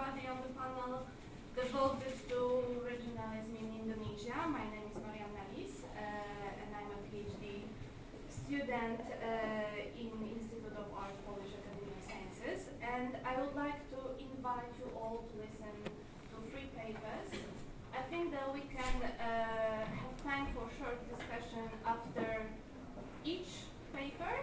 everybody on the panel devoted to regionalism in Indonesia. My name is and I'm a PhD student in Institute of Art, Polish Academy of Sciences. And I would like to invite you all to listen to 3 papers. I think that we can have time for short discussion after each paper.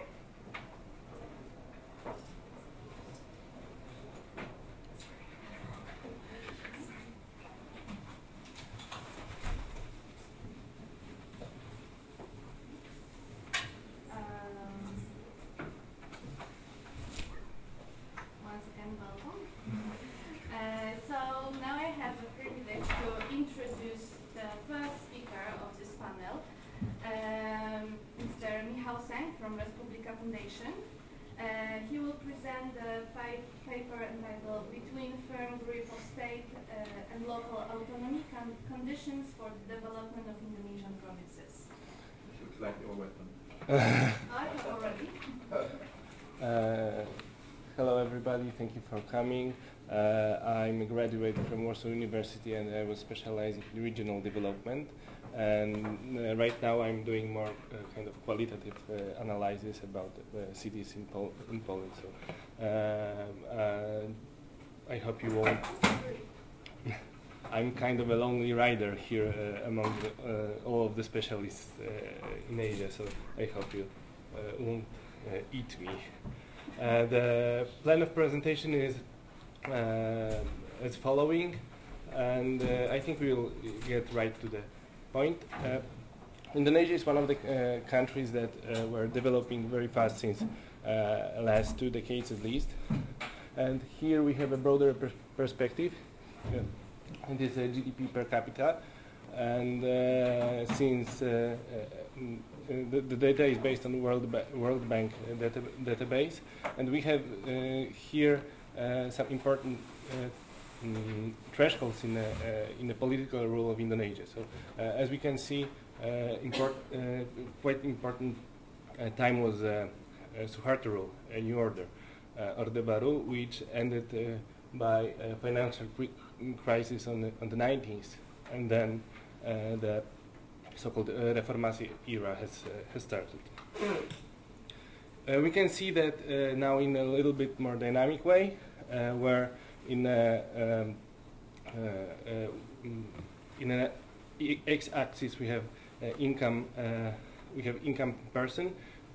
Once again, welcome. So now I have the privilege to introduce the first speaker of this panel, Mr. Michał Sęk from Republika Foundation. He will present the paper entitled Between Firm Grip of State and Local Autonomy Conditions for the Development of Indonesian Provinces. Looks like your weapon. I have already. Hello everybody, thank you for coming. I'm a graduate from Warsaw University and I was specializing in regional development. And right now I'm doing more kind of qualitative analysis about cities in Poland. So I hope you won't. I'm kind of a lonely rider here among all of the specialists in Asia, so I hope you won't eat me. The plan of presentation is as following, and I think we'll get right to the point. Indonesia is one of the countries that were developing very fast since last 2 decades at least. And here we have a broader perspective. It is a GDP per capita, and since the data is based on World Bank database, and we have here some important thresholds in the political rule of Indonesia. So, as we can see, quite important time was Suharto rule, a new order, Orde Baru, which ended by a financial crisis on the 90s, and then the so-called Reformasi era has started. We can see that now in a little bit more dynamic way, where in an x-axis we have income person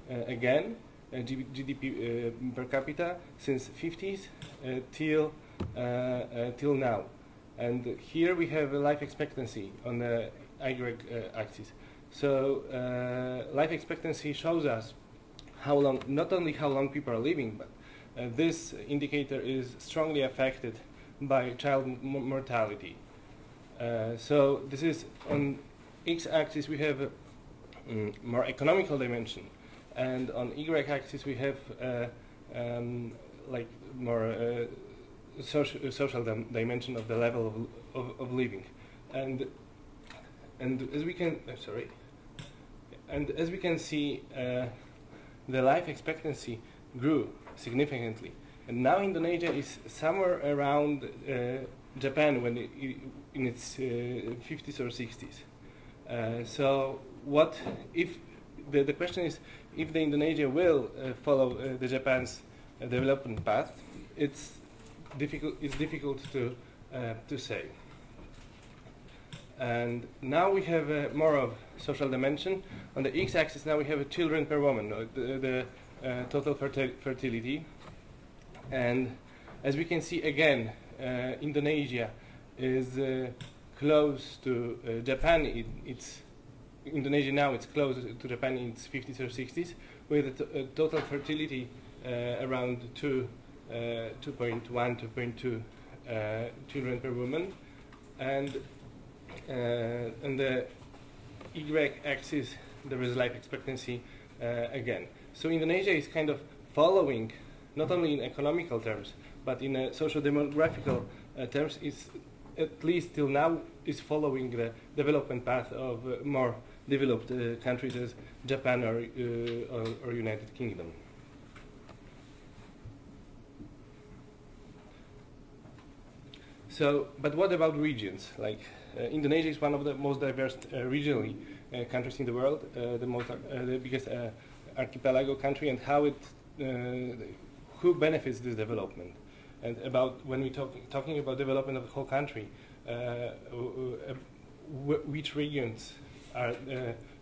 again. GDP per capita since 50s till now, and here we have a life expectancy on the y-axis. So life expectancy shows us how long, not only how long people are living, but this indicator is strongly affected by child mortality. So this is on x-axis we have more economical dimension. And on y-axis we have like more social dimension of the level of living, and as we can as we can see, the life expectancy grew significantly, and now Indonesia is somewhere around Japan when in its 50s or 60s. So what if the question is, if the Indonesia will follow the Japan's development path? It's difficult to say. And now we have more of social dimension. On the x-axis now we have children per woman, the total fertility. And as we can see again, Indonesia is close to Japan. Indonesia now it's close to Japan in its 50s or 60s, with a total fertility around 2.1, 2.2 children per woman, and the y-axis there is life expectancy again. So Indonesia is kind of following, not only in economical terms, but in socio-demographical terms, is at least till now is following the development path of more developed countries as Japan or United Kingdom. So, but what about regions? Like Indonesia is one of the most diverse regionally countries in the world, the biggest archipelago country, and how it, who benefits this development? And about when we talking about development of the whole country, which regions are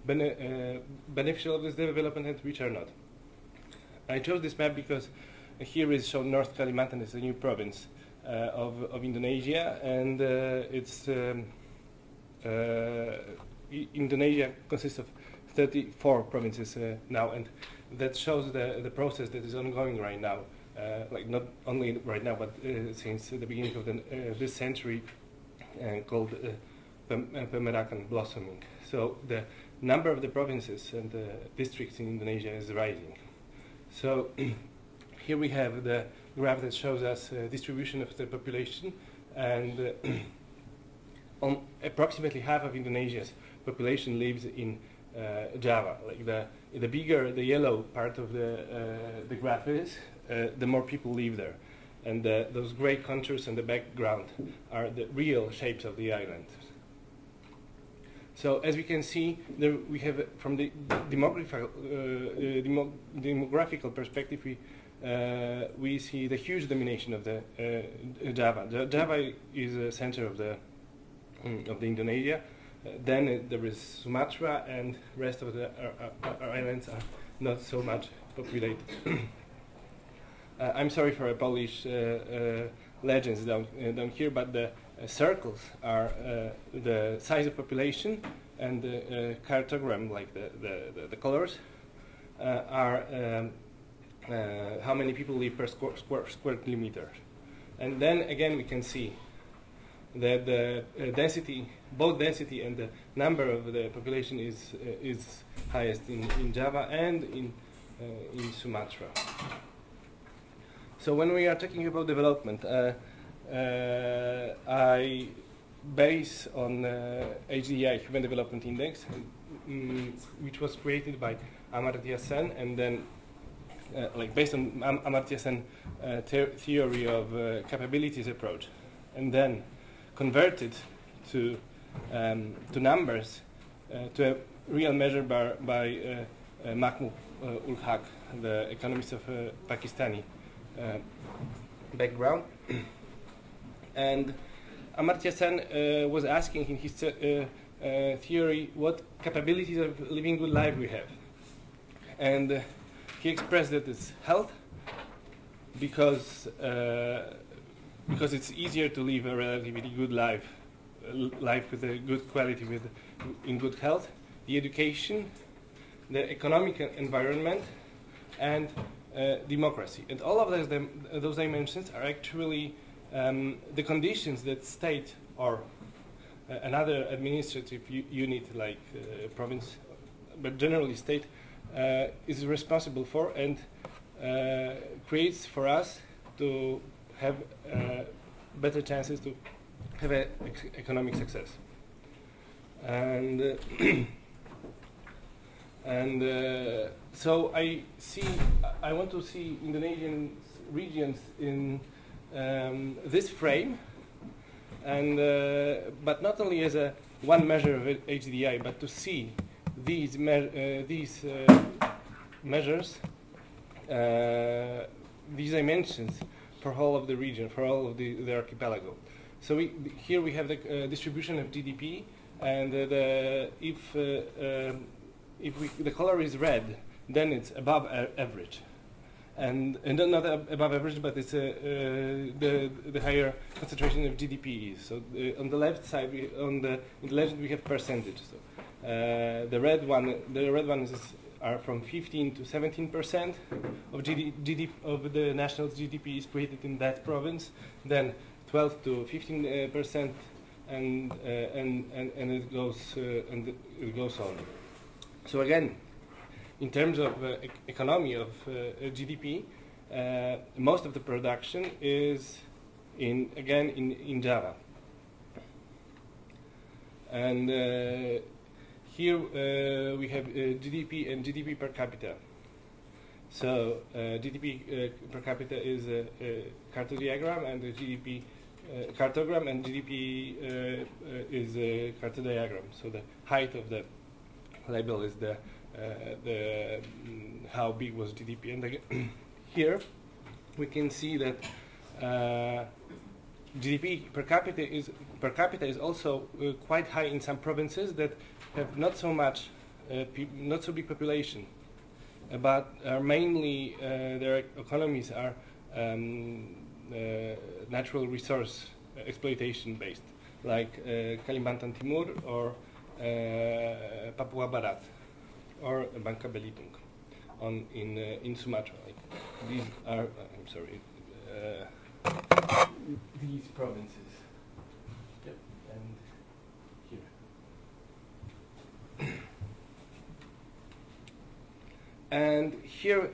beneficial of this development and which are not? I chose this map because here is shown North Kalimantan is a new province of Indonesia, and Indonesia consists of 34 provinces now, and that shows the process that is ongoing right now. Like not only right now, but since the beginning of this century, called Pemerakan blossoming. So the number of the provinces and districts in Indonesia is rising. So here we have the graph that shows us distribution of the population, and on approximately half of Indonesia's population lives in Java. Like the bigger the yellow part of the graph is, the more people live there, and those gray contours in the background are the real shapes of the island. So as we can see, there we have from the demographical perspective, we see the huge domination of the Java. Java is the center of the Indonesia. Then there is Sumatra, and rest of the islands are not so much populated. I'm sorry for Polish legends down here, but the circles are the size of population, and the cartogram, like the colors, are how many people live per square kilometer. And then again we can see that the density, both density and the number of the population is highest in Java and in Sumatra. So when we are talking about development, I base on HDI, Human Development Index, which was created by Amartya Sen, and then like based on Amartya Sen theory of capabilities approach, and then converted to numbers, to a real measure by Mahmoud ul Haq, the economist of Pakistani background. And Amartya Sen was asking in his theory what capabilities of living good life we have. And he expressed that it's health, because it's easier to live a relatively good life with a good quality, in good health, the education, the economic environment, and democracy. And all of those dimensions are actually the conditions that state or another administrative unit like province, but generally state, is responsible for, and creates for us to have better chances to have economic success. And so I want to see Indonesian regions in this frame, and but not only as one measure of HDI, but to see these measures, these dimensions for all of the region, for all of the archipelago. So here we have the distribution of GDP, and if the color is red, then it's above average, and not above average, but it's the higher concentration of GDP is. So on the left side, in the legend we have percentage. So the red ones are from 15 to 17% of GDP of the national GDP is created in that province. Then 12 to 15%, and it goes on. So again, in terms of economy of GDP, most of the production is in Java, and here we have GDP and GDP per capita. So GDP per capita is a cartogram, and the GDP cartogram, and GDP is a cartodiagram. So the height of the label is the how big was GDP. And again, here we can see that GDP per capita is also quite high in some provinces that have not so much, not so big population, but are mainly their economies are natural resource exploitation based, like Kalimantan Timur or Papua Barat or Bangka Belitung in Sumatra. Like these are, I'm sorry, these provinces. Yep, and here. And here,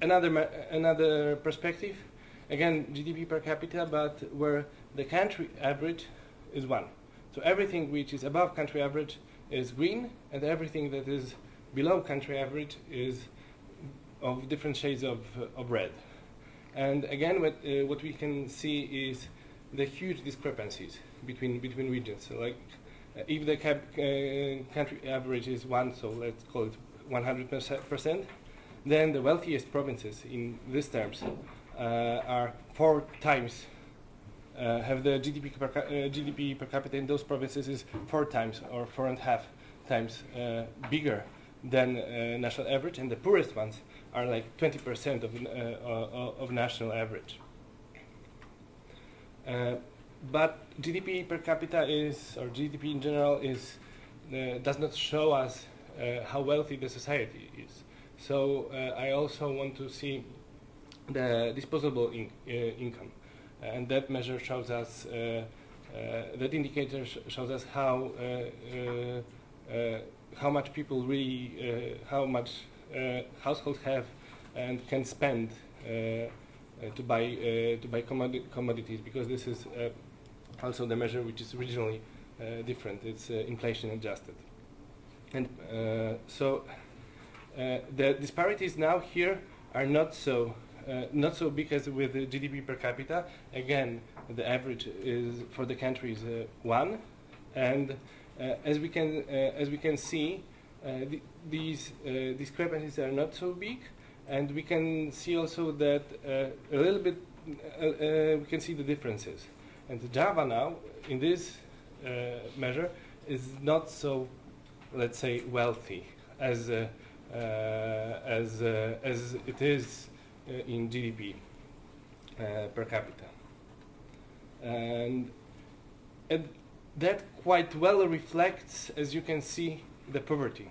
another perspective. Again, GDP per capita, but where the country average is 1. So everything which is above country average is green, and everything that is below country average is of different shades of red. And again, what we can see is the huge discrepancies between regions. So like, if the country average is 1, so let's call it 100%, then the wealthiest provinces in these terms are 4 times, have the GDP per capita in those provinces is 4 times or 4.5 times bigger than national average, and the poorest ones are like 20% of national average. But GDP per capita is, or GDP in general is, does not show us how wealthy the society is. So I also want to see the disposable income, and that measure shows us, that indicator shows us how much people really, how much households have and can spend to buy commodities, because this is also the measure which is regionally different. It's inflation adjusted, and so the disparities now here are not so big as with the GDP per capita. Again, the average is for the country is 1, and as we can see, these discrepancies are not so big, and we can see also that a little bit we can see the differences. And Java now, in this measure, is not so, let's say, wealthy as it is in GDP per capita, and that quite well reflects, as you can see, the poverty,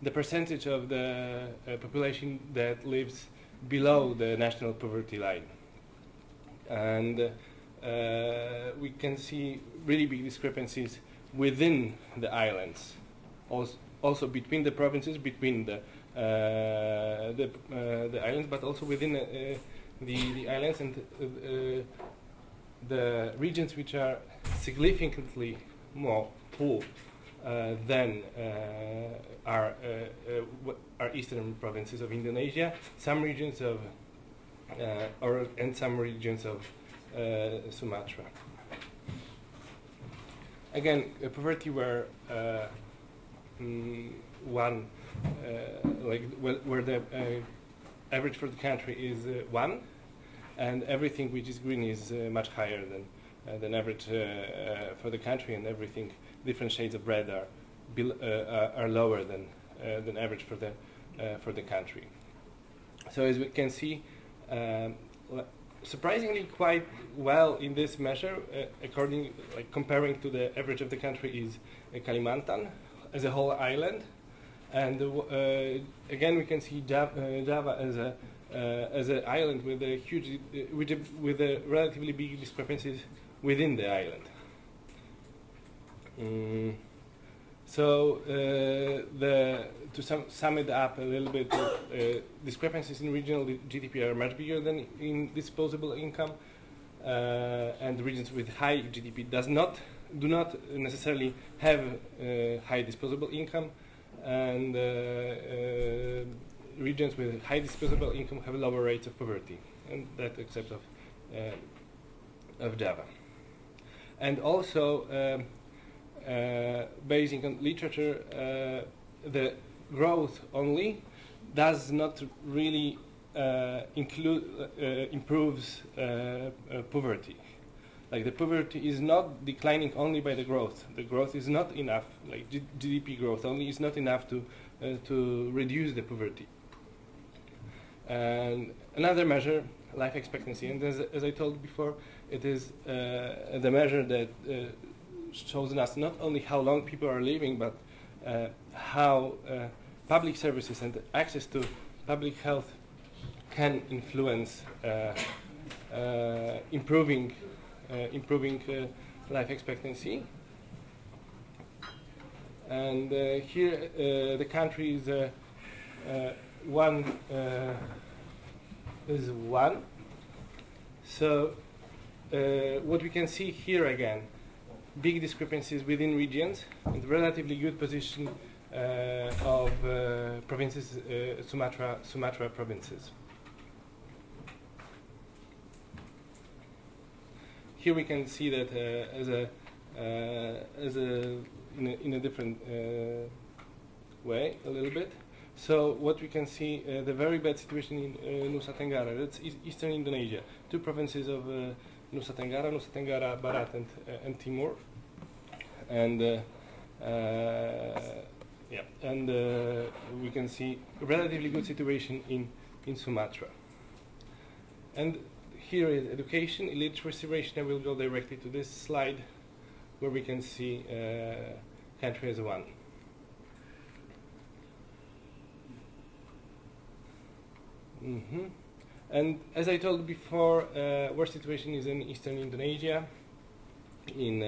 the percentage of the population that lives below the national poverty line. And we can see really big discrepancies within the islands, also between the provinces, between the islands, but also within the islands, and the regions which are significantly more poor than our eastern provinces of Indonesia, some regions of and some regions of Sumatra. Again, poverty where one where the average for the country is 1, and everything which is green is much higher than average for the country, and everything different shades of red are lower than average for the country. So as we can see, surprisingly quite well in this measure, comparing to the average of the country, is Kalimantan as a whole island, and again we can see Java as an island with a huge, with a relatively big discrepancies within the island. So to sum it up a little bit, discrepancies in regional GDP are much bigger than in disposable income, and regions with high GDP do not necessarily have high disposable income, and regions with high disposable income have lower rates of poverty, and that except of Java. and also basing on literature, the growth only does not really improves poverty. Like the poverty is not declining only by the growth. The growth is not enough. Like GDP growth only is not enough to reduce the poverty. And another measure, life expectancy, and as I told before, it is the measure that shows us not only how long people are living, but how public services and access to public health can influence improving life expectancy. And here the country is one. So what we can see here again, big discrepancies within regions and relatively good position of provinces, Sumatra provinces. Here we can see that in a different way a little bit. So what we can see, the very bad situation in Nusa Tenggara, that's eastern Indonesia, two provinces of Nusa Tenggara Barat and Timur, and we can see a relatively good situation in Sumatra. And here is education, illiteracy ratio. I will go directly to this slide, where we can see country as one. And as I told before, worst situation is in eastern Indonesia, in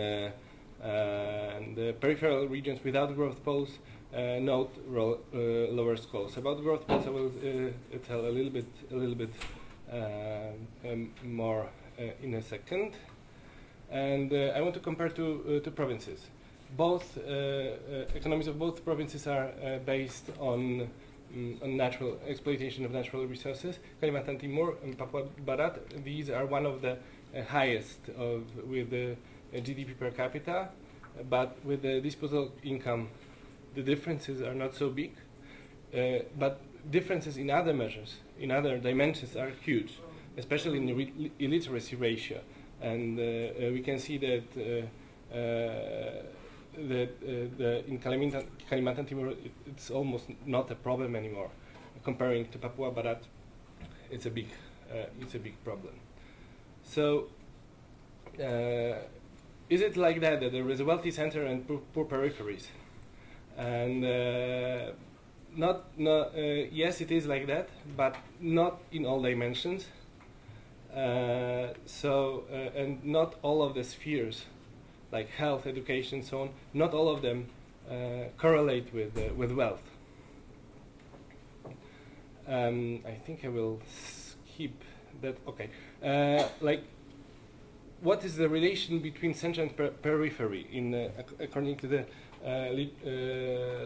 the peripheral regions without growth poles, note lower scores. About growth poles, I will tell a little bit more in a second. And I want to compare two provinces. Both economies of both provinces are based on natural exploitation of natural resources. Kalimantan Timur and Papua Barat, these are one of the highest with the GDP per capita, but with the disposable income, the differences are not so big. But differences in other measures, in other dimensions, are huge, especially in the illiteracy ratio. And we can see that in Kalimantan Timur, it's almost not a problem anymore. Comparing to Papua Barat, it's a big problem. So, is it like that there is a wealthy center and poor peripheries? And yes, it is like that, but not in all dimensions. And not all of the spheres, like health, education, so on, not all of them correlate with wealth. I think I will skip that. Okay, what is the relation between center and periphery according to the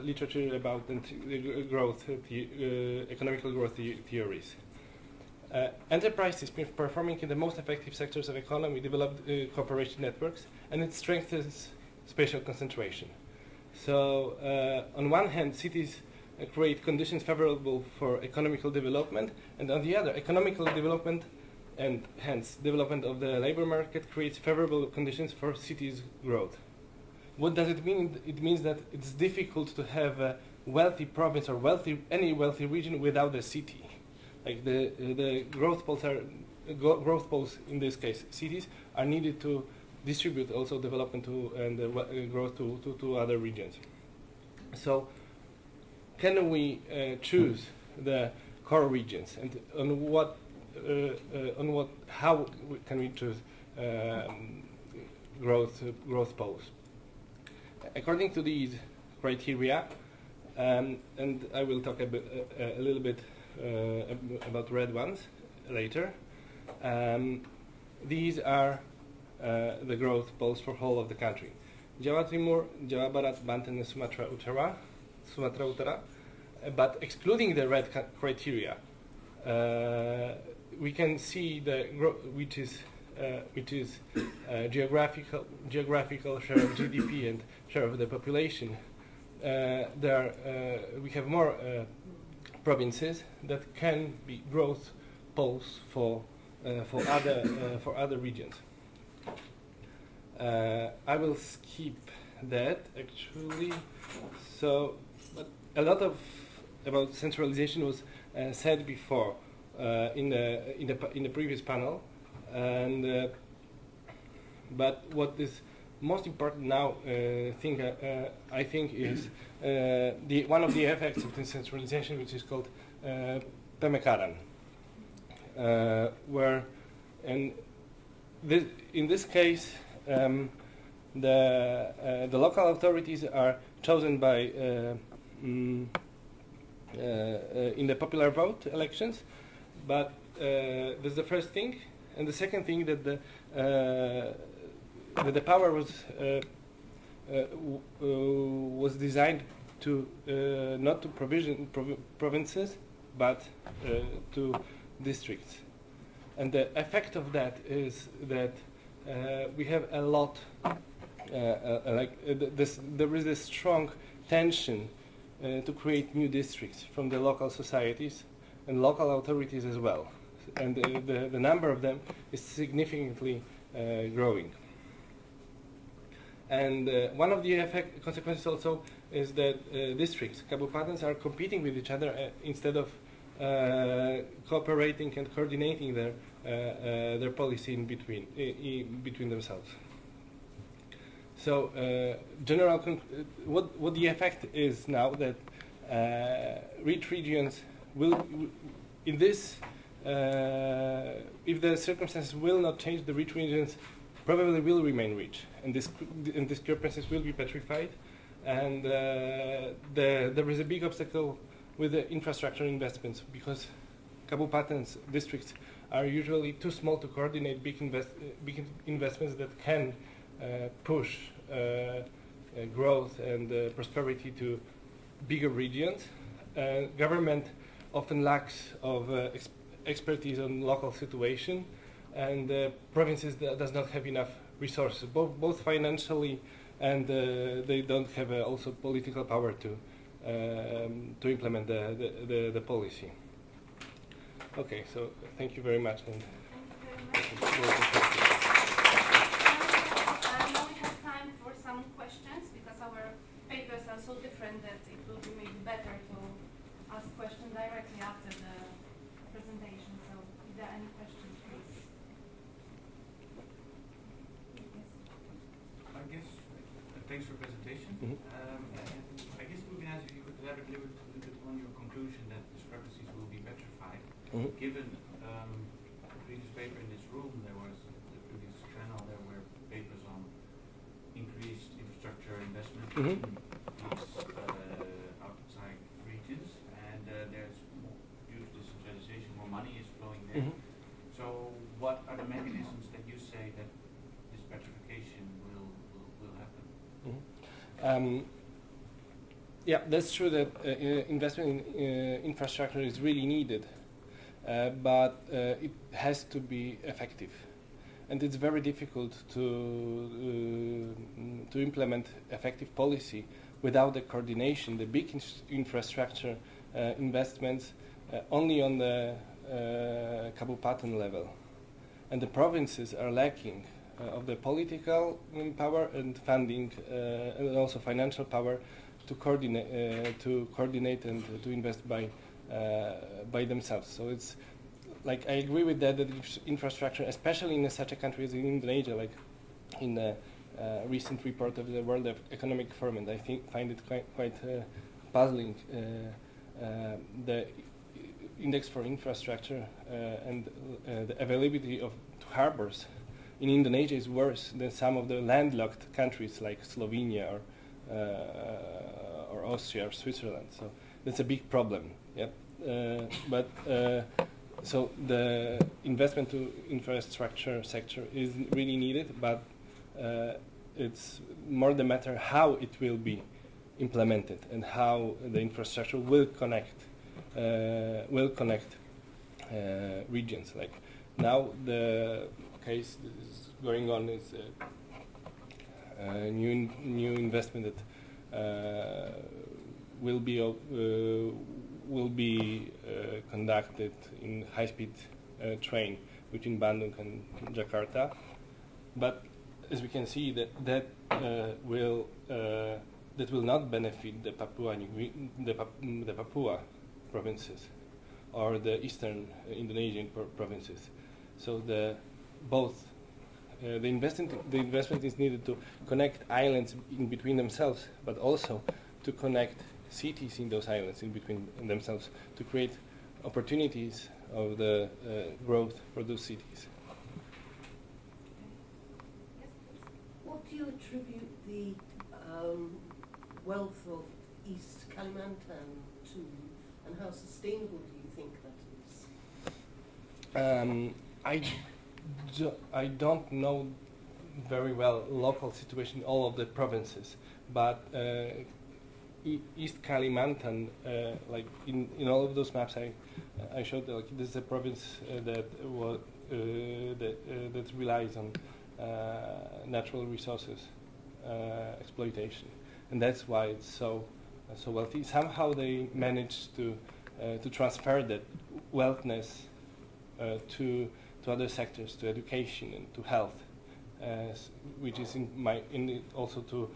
literature about growth, economical growth theories? Enterprises performing in the most effective sectors of economy develop cooperation networks, and it strengthens spatial concentration. So, on one hand, cities create conditions favorable for economical development, and on the other, economical development and hence development of the labor market creates favorable conditions for cities' growth. What does it mean? It means that it's difficult to have a wealthy province or any wealthy region without a city. Like the growth poles in this case, cities, are needed to distribute also development and growth to other regions. So, can we choose the core regions, and how can we choose growth poles? According to these criteria, and I will talk a little bit about red ones later. These are the growth poles for whole of the country: Jawa Timur, Jawa Barat, Banten, and Sumatra Utara. But excluding the red criteria, we can see which is which is geographical share of GDP and share of the population, we have more provinces that can be growth poles for other regions. I will skip that actually. So, but a lot about centralization was said before in the previous panel, and but what is most important now, I think, is one of the effects of decentralization, which is called pemekaran, where, and in this case, the local authorities are chosen by in the popular vote elections, but that's the first thing, and the second thing that the power was designed to not to provision provinces, but to districts, and the effect of that is that we have a lot there is a strong tension to create new districts from the local societies and local authorities as well, and the number of them is significantly growing. And one of the consequences also is that districts, kabupatens, are competing with each other instead of cooperating and coordinating their policy in between themselves. So, what the effect is now that rich regions will, in this, if the circumstances will not change, the rich regions probably will remain rich, and discrepancies will be petrified, and there is a big obstacle with the infrastructure investments, because kabupatens districts are usually too small to coordinate big investments that can push growth and prosperity to bigger regions. Government often lacks of expertise on local situation, and provinces does not have enough resources, both financially, and they don't have also political power to implement the policy. Okay, so thank you very much. And thank you very much. Now we have time for some questions, because our papers are so different that it will be maybe better to ask questions directly after the presentation. So, if there are any questions, please. I guess, thanks for the presentation. Mm-hmm. I guess it would be nice if you could elaborate a little bit on your conclusion that discrepancies will be petrified. Mm-hmm. Given the previous paper in this room, there was the previous channel, there were papers on increased infrastructure investment Mm-hmm. in these outside regions, and there's more, due to decentralization, more money is flowing there. Mm-hmm. So, what are the mechanisms that you say that this petrification will happen? Mm-hmm. Yeah, that's true that investment in infrastructure is really needed, but it has to be effective, and it's very difficult to implement effective policy without the coordination. The big infrastructure investments only on the kabupaten level, and the provinces are lacking of the political power and funding, and also financial power to coordinate and to invest by themselves. So it's like, I agree with that infrastructure, especially in such a country as in Indonesia, like in the recent report of the World Economic Forum, and I find it quite puzzling. The index for infrastructure and the availability of harbors in Indonesia is worse than some of the landlocked countries like Slovenia or Austria or Switzerland. So that's a big problem. Yep. So the investment to infrastructure sector is really needed, but it's more the matter how it will be implemented and how the infrastructure will connect regions. Like Now the case that is going on is a new investment that will be conducted in high-speed train between Bandung and Jakarta, but as we can see, that will not benefit the Papua provinces or the eastern Indonesian provinces. So the investment is needed to connect islands in between themselves, but also to connect cities in those islands in between themselves to create opportunities of the growth for those cities. What do you attribute the wealth of East Kalimantan to, and how sustainable do you think that is? I don't know very well local situation in all of the provinces, but East Kalimantan, like in all of those maps I showed, like this is a province that relies on natural resources exploitation, and that's why it's so wealthy. Somehow they managed to transfer that wealthness to other sectors, to education and to health, which is also to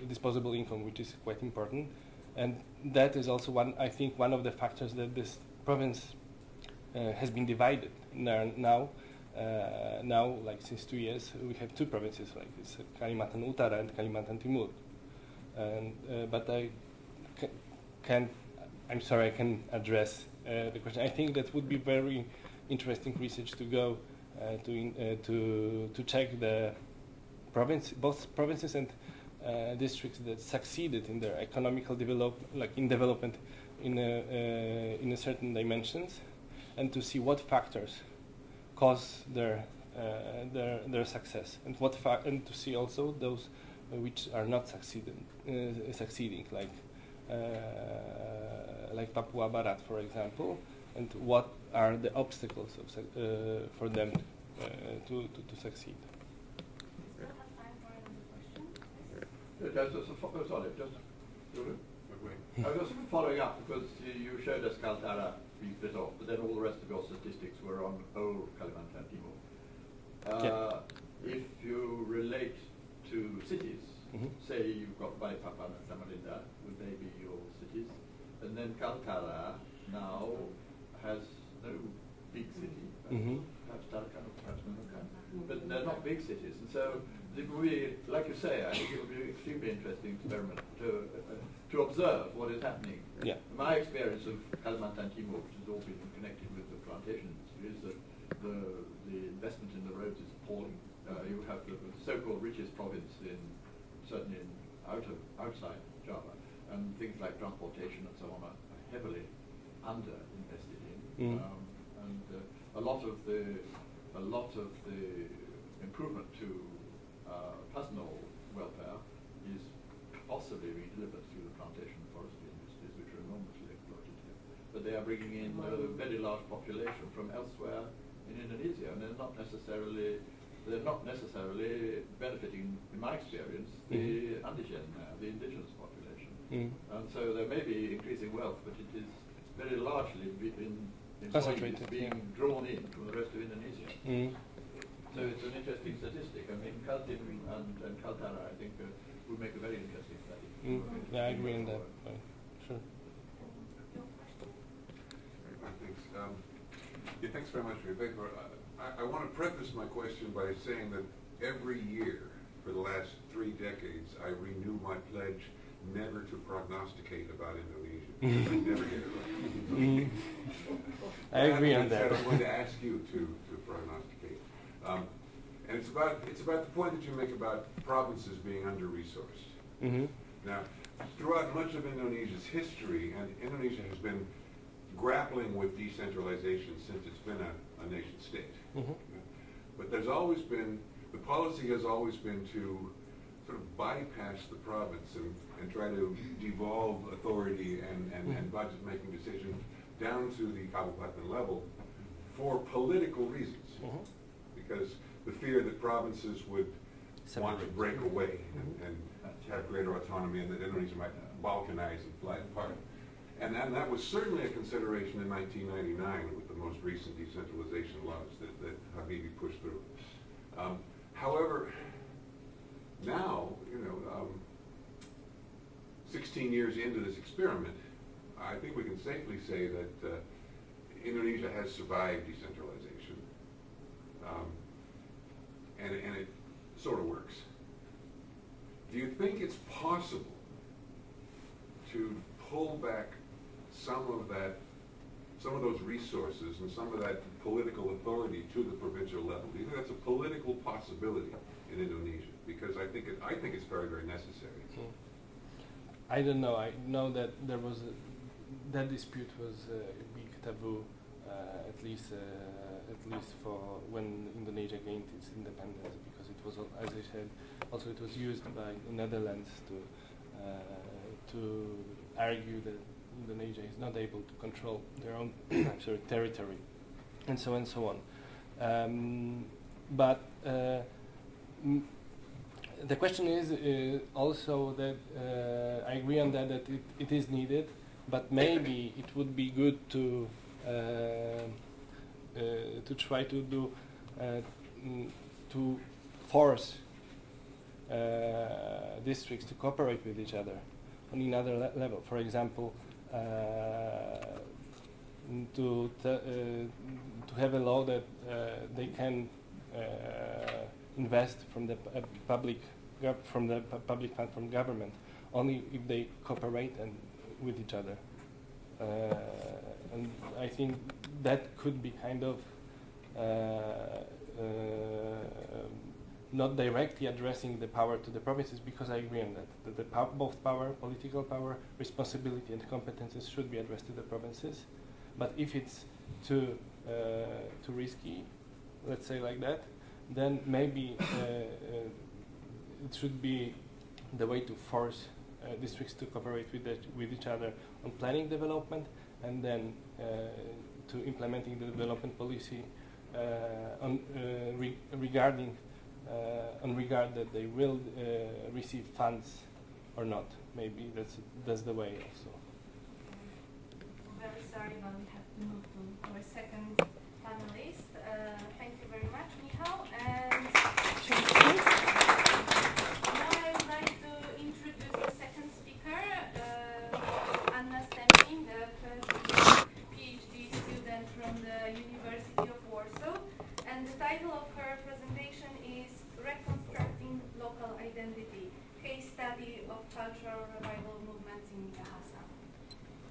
disposable income, which is quite important, and that is also one of the factors that this province has been divided now. Now, like since 2 years, we have two provinces like this: Kalimantan Utara and Kalimantan Timur. And but I'm sorry, I can address the question. I think that would be very interesting research to go to check the both provinces and districts that succeeded in their economical development in a certain dimensions, and to see what factors cause their success, and and to see also those which are not succeeding, like Papua Barat, for example, and what are the obstacles for them to succeed. Just following up, because you showed us Caltara being split off, but then all the rest of your statistics were on whole Kalimantan Timur. If you relate to cities, say you've got Balikpapan and Samarinda, would they be your cities? And then Caltara now has no big city, perhaps Tarakan or perhaps Nunukan, but they're not big cities. And so it would be, like you say, I think it would be an extremely interesting experiment to observe what is happening. Yeah. My experience of Kalimantan Timur, which has all been connected with the plantation industry, is that the investment in the roads is appalling. You have the so-called richest province certainly outside Java, and things like transportation and so on are heavily under-invested in. And a lot of the improvement to personal welfare is possibly being delivered through the plantation and forestry industries, which are enormously exploited here. But they are bringing in a very large population from elsewhere in Indonesia, and they're not necessarily benefiting, in my experience, the indigenous population. And so there may be increasing wealth, but it is very largely being drawn in from the rest of Indonesia. So it's an interesting statistic. I mean, Kaltim and Kaltara, I think, would make a very interesting study. Yeah, I agree on that. Sure. Thanks. Thanks very much for your paper. I want to preface my question by saying that every year for the last 3 decades, I renew my pledge never to prognosticate about Indonesia. I never get it right. I agree on that. I'm going to ask you to prognosticate. And it's about the point that you make about provinces being under-resourced. Now, throughout much of Indonesia's history, and Indonesia has been grappling with decentralization since it's been a nation state. But there's always been, the policy has always been to sort of bypass the province and try to devolve authority and budget-making decisions down to the Kabupaten level for political reasons, because the fear that provinces would want to break away and have greater autonomy, and that Indonesia might balkanize and fly apart. And that was certainly a consideration in 1999 with the most recent decentralization laws that Habibie pushed through. However, now, 16 years into this experiment, I think we can safely say that Indonesia has survived decentralization, and it sort of works. Do you think it's possible to pull back some of those resources and some of that political authority to the provincial level? Do you think that's a political possibility in Indonesia? Because I think it's very, very necessary. I don't know. I know that that dispute was a big taboo, at least for when Indonesia gained its independence, because it was, as I said, also it was used by the Netherlands to argue that Indonesia is not able to control their own territory, and so on. But the question is also that I agree on that it is needed, but maybe it would be good to try to do to force districts to cooperate with each other on another level. For example, to have a law that they can invest from the public fund from government only if they cooperate and with each other. And I think that could be kind of not directly addressing the power to the provinces, because I agree on that both power, political power, responsibility and competences should be addressed to the provinces. But if it's too risky, let's say like that, then maybe it should be the way to force districts to cooperate with each other on planning development, and then to implementing the development policy regarding that they will receive funds or not. Maybe that's the way also. Very sorry, but we have to move to our second panelist. Thank you very much, Michał. And now I would like to introduce the second speaker, Anna Stempin, the PhD student from the University of Warsaw. And the title of her presentation is Reconstructing Local Identity, Case Study of Cultural Revival Movements in Minahasa.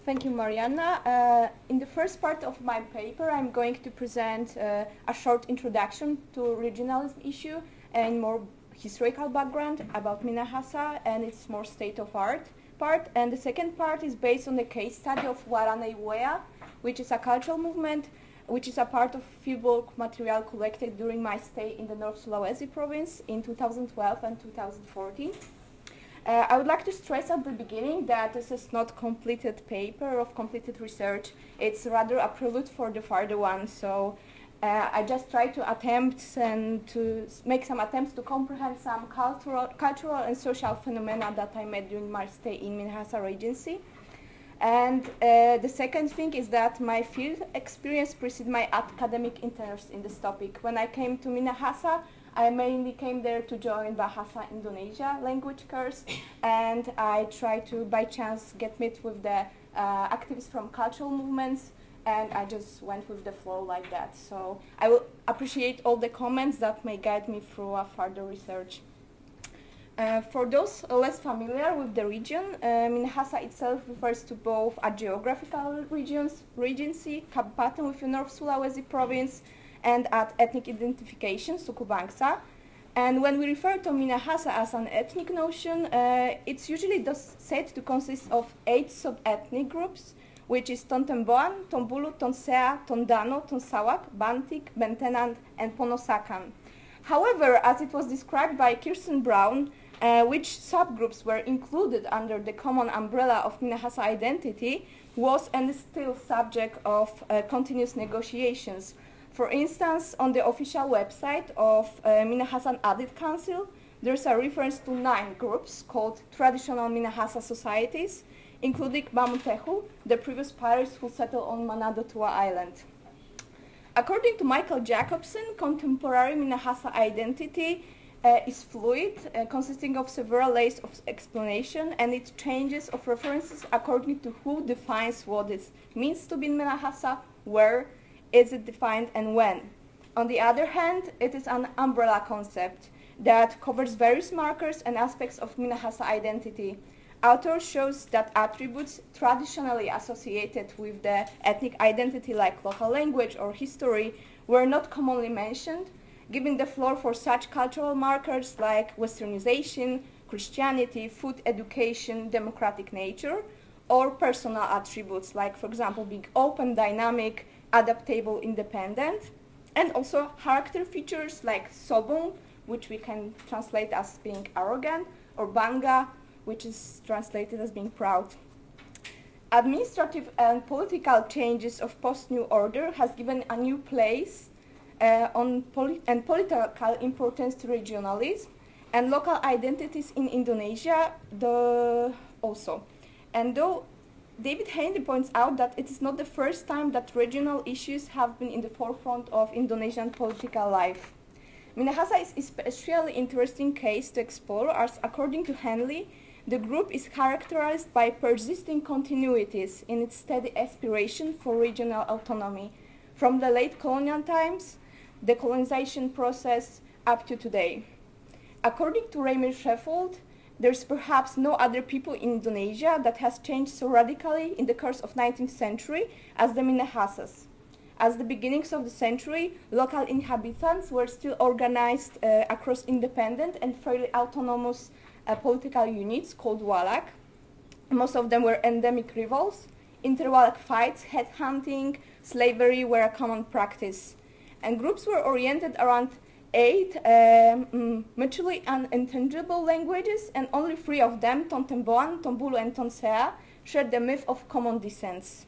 Thank you, Marianna. In the first part of my paper, I'm going to present a short introduction to regionalism issue and more historical background about Minahasa and its more state-of-art part. And the second part is based on the case study of Warana Iwea, which is a cultural movement, which is a part of fieldwork material collected during my stay in the North Sulawesi province in 2012 and 2014. I would like to stress at the beginning that this is not completed paper of completed research. It's rather a prelude for the further one. So I just try to make some attempts to comprehend some cultural and social phenomena that I met during my stay in Minahasa Regency. And the second thing is that my field experience preceded my academic interest in this topic. When I came to Minahasa, I mainly came there to join Bahasa Indonesia language course, and I tried to, by chance, get met with the activists from cultural movements, and I just went with the flow like that. So I will appreciate all the comments that may guide me through a further research. For those less familiar with the region, Minahasa itself refers to both a geographical regency, Capita within North Sulawesi province, and at ethnic identification, suku bangsa. And when we refer to Minahasa as an ethnic notion, it's usually said to consist of 8 sub-ethnic groups, which is Tontemboan, Tombulu, Tonsea, Tondano, Tonsawak, Bantik, Bentenand, and Ponosakan. However, as it was described by Kirsten Brown, which subgroups were included under the common umbrella of Minahasa identity was and is still subject of continuous negotiations. For instance, on the official website of Minahasa Audit Council, there's a reference to 9 groups called Traditional Minahasa Societies, including Mamutehu, the previous pirates who settled on Manado Tua Island. According to Michael Jacobson, contemporary Minahasa identity is fluid, consisting of several layers of explanation, and it changes of references according to who defines what it means to be in Minahasa, where is it defined, and when. On the other hand, it is an umbrella concept that covers various markers and aspects of Minahasa identity. Author shows that attributes traditionally associated with the ethnic identity, like local language or history, were not commonly mentioned, giving the floor for such cultural markers like westernization, Christianity, food education, democratic nature, or personal attributes like, for example, being open, dynamic, adaptable, independent, and also character features like sobong, which we can translate as being arrogant, or banga, which is translated as being proud. Administrative and political changes of post-New Order has given a new place and political importance to regionalism and local identities in Indonesia also. And though David Haney points out that it is not the first time that regional issues have been in the forefront of Indonesian political life. Minahasa is especially interesting case to explore as, according to Henley, the group is characterized by persisting continuities in its steady aspiration for regional autonomy, from the late colonial times, the colonization process, up to today. According to Raymond Sheffield, there's perhaps no other people in Indonesia that has changed so radically in the course of 19th century as the Minahasas. At the beginnings of the century, local inhabitants were still organized across independent and fairly autonomous political units called Walak. Most of them were endemic rivals. Inter-Walak fights, headhunting, slavery were a common practice. And groups were oriented around 8 mutually unintelligible languages, and only 3 of them, Tontemboan, Tombulu, and Tonsea, shared the myth of common descents.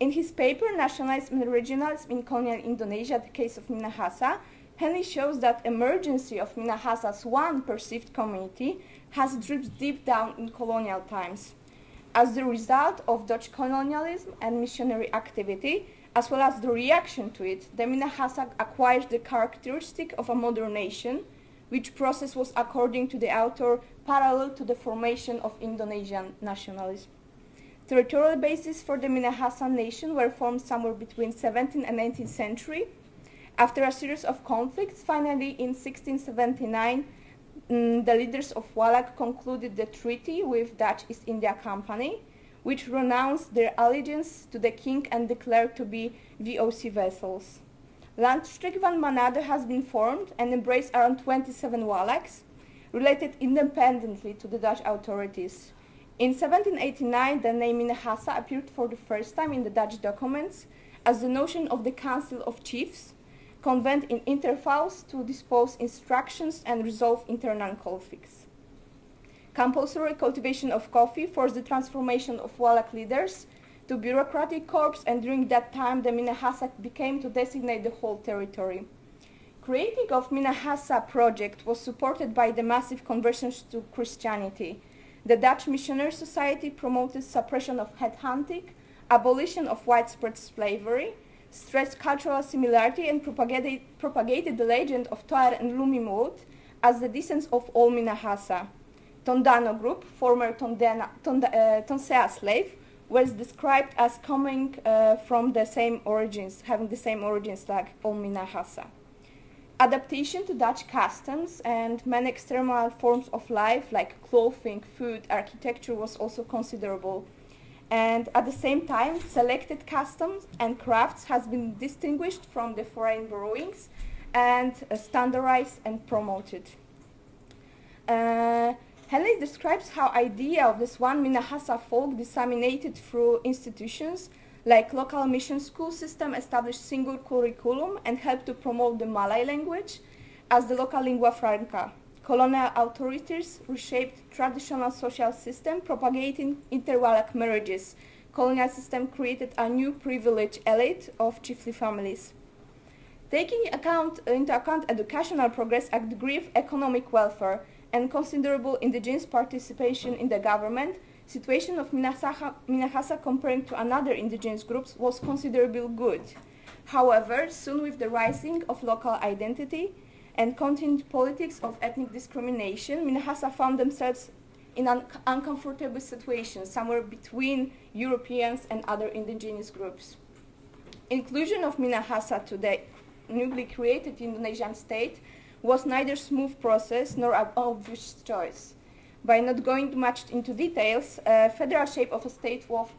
In his paper, Nationalism and Regionalism in Colonial Indonesia, the case of Minahasa, Henley shows that emergency of Minahasa's one perceived community has dripped deep down in colonial times. As the result of Dutch colonialism and missionary activity, as well as the reaction to it, the Minahasa acquired the characteristic of a modern nation, which process was, according to the author, parallel to the formation of Indonesian nationalism. Territorial bases for the Minahasa nation were formed somewhere between 17th and 19th century. After a series of conflicts, finally in 1679, the leaders of Walak concluded the treaty with Dutch East India Company, which renounced their allegiance to the king and declared to be VOC vessels. Landstreek van Manado has been formed and embraced around 27 Walaks, related independently to the Dutch authorities. In 1789, the name Minahasa appeared for the first time in the Dutch documents as the notion of the Council of Chiefs, convened in intervals to dispose instructions and resolve internal conflicts. Compulsory cultivation of coffee forced the transformation of Walak leaders to bureaucratic corps, and during that time the Minahasa became to designate the whole territory. Creating of Minahasa project was supported by the massive conversions to Christianity. The Dutch Missionary Society promoted suppression of headhunting, abolition of widespread slavery, stressed cultural similarity, and propagated the legend of Toar and Lumimut as the descendants of all Minahasa. Tondano group, former Tonsea slave, was described as coming from the same origins, having the same origins like all Minahasa. Adaptation to Dutch customs and many external forms of life like clothing, food, architecture was also considerable. And at the same time, selected customs and crafts has been distinguished from the foreign borrowings and standardized and promoted. Henley describes how idea of this one Minahasa folk disseminated through institutions like local mission school system established single curriculum and helped to promote the Malay language as the local lingua franca. Colonial authorities reshaped traditional social system, propagating inter-Walak marriages. Colonial system created a new privileged elite of chiefly families. Taking into account educational progress, a degree of economic welfare, and considerable indigenous participation in the government, situation of Minahasa comparing to another indigenous groups was considerably good. However, soon with the rising of local identity and continued politics of ethnic discrimination, Minahasa found themselves in an uncomfortable situation, somewhere between Europeans and other indigenous groups. Inclusion of Minahasa to the newly created Indonesian state was neither smooth process nor an obvious choice. By not going much into details, federal shape of a state was,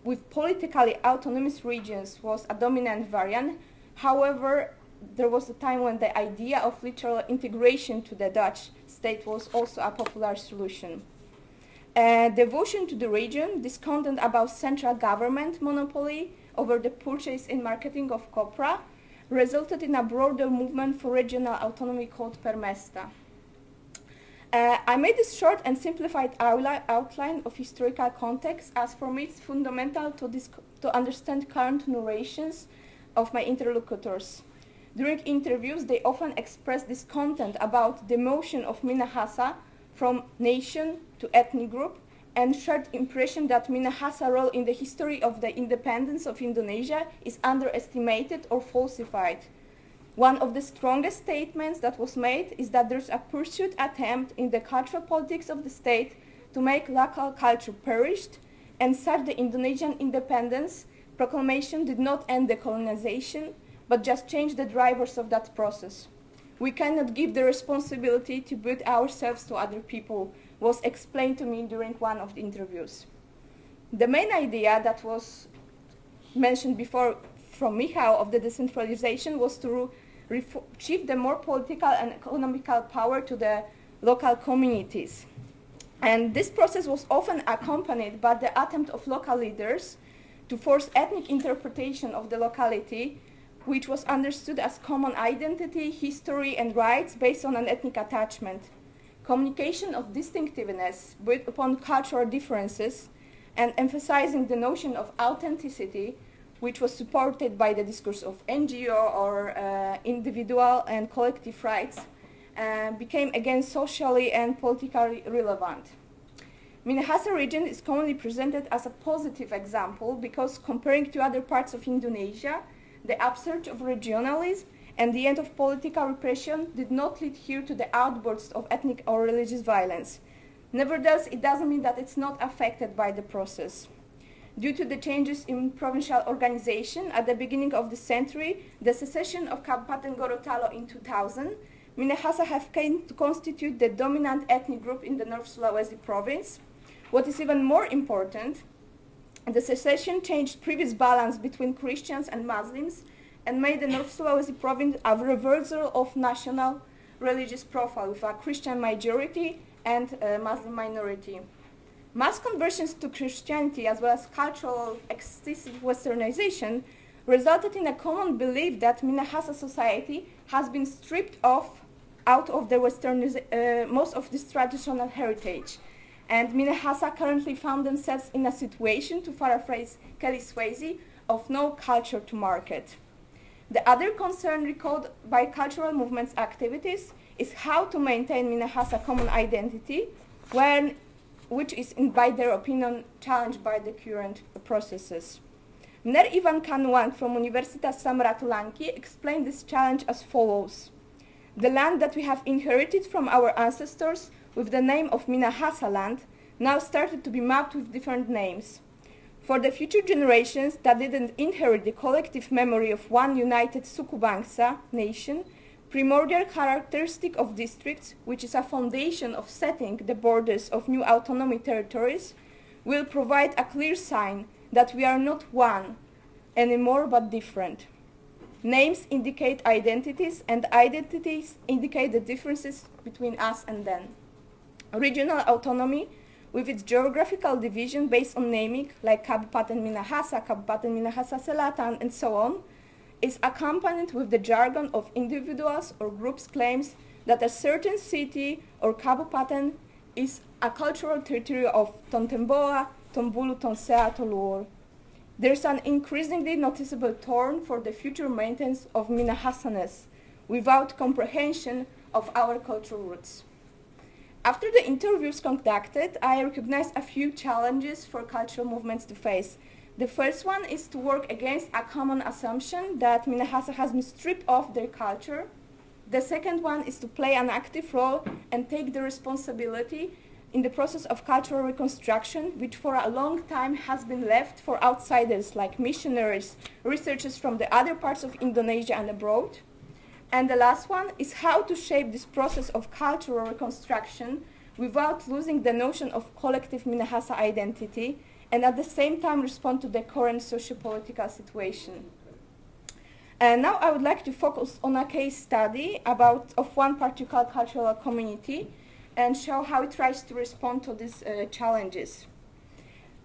with politically autonomous regions was a dominant variant. However, there was a time when the idea of literal integration to the Dutch state was also a popular solution. Devotion to the region, discontent about central government monopoly over the purchase and marketing of copra, resulted in a broader movement for regional autonomy called Permesta. I made this short and simplified outline of historical context, as for me it's fundamental to understand current narrations of my interlocutors. During interviews, they often express discontent about the motion of Minahasa from nation to ethnic group, and shared impression that Minahasa's role in the history of the independence of Indonesia is underestimated or falsified. One of the strongest statements that was made is that there's a pursued attempt in the cultural politics of the state to make local culture perished, and such the Indonesian independence proclamation did not end the colonization, but just change the drivers of that process. We cannot give the responsibility to put ourselves to other people, was explained to me during one of the interviews. The main idea that was mentioned before from Michał of the decentralization was to shift the more political and economical power to the local communities. And this process was often accompanied by the attempt of local leaders to force ethnic interpretation of the locality, which was understood as common identity, history, and rights based on an ethnic attachment. Communication of distinctiveness built upon cultural differences and emphasizing the notion of authenticity, which was supported by the discourse of NGO or individual and collective rights, became again socially and politically relevant. Minahasa region is commonly presented as a positive example because comparing to other parts of Indonesia, the upsurge of regionalism and the end of political repression did not lead here to the outbursts of ethnic or religious violence. Nevertheless, it doesn't mean that it's not affected by the process. Due to the changes in provincial organization at the beginning of the century, the secession of Capita and Gorontalo in 2000, Minahasa have come to constitute the dominant ethnic group in the North Sulawesi province. What is even more important, the secession changed previous balance between Christians and Muslims and made the North Sulawesi province a reversal of national religious profile with a Christian majority and a Muslim minority. Mass conversions to Christianity as well as cultural excessive westernization resulted in a common belief that Minahasa society has been stripped out of the most of this traditional heritage. And Minahasa currently found themselves in a situation, to paraphrase Kelly Swayze, of no culture to market. The other concern recalled by cultural movements activities is how to maintain Minahasa common identity, which is, by their opinion, challenged by the current processes. Mner Ivan Kanwang from Universitas Samratulangi explained this challenge as follows. The land that we have inherited from our ancestors with the name of Minahasa land now started to be mapped with different names. For the future generations that didn't inherit the collective memory of one united Suku Bangsa nation, primordial characteristic of districts, which is a foundation of setting the borders of new autonomy territories, will provide a clear sign that we are not one anymore but different. Names indicate identities, and identities indicate the differences between us and them. Regional autonomy, with its geographical division based on naming, like Kabupaten Minahasa, Kabupaten Minahasa Selatan, and so on, is accompanied with the jargon of individuals or groups' claims that a certain city or Kabupaten is a cultural territory of Tontemboa, Tombulu, Tonsea, Toluor. There's an increasingly noticeable turn for the future maintenance of Minahasa-ness without comprehension of our cultural roots. After the interviews conducted, I recognized a few challenges for cultural movements to face. The first one is to work against a common assumption that Minahasa has been stripped of their culture. The second one is to play an active role and take the responsibility in the process of cultural reconstruction, which for a long time has been left for outsiders like missionaries, researchers from the other parts of Indonesia and abroad. And the last one is how to shape this process of cultural reconstruction without losing the notion of collective Minahasa identity and at the same time respond to the current socio-political situation. And now I would like to focus on a case study of one particular cultural community and show how it tries to respond to these challenges.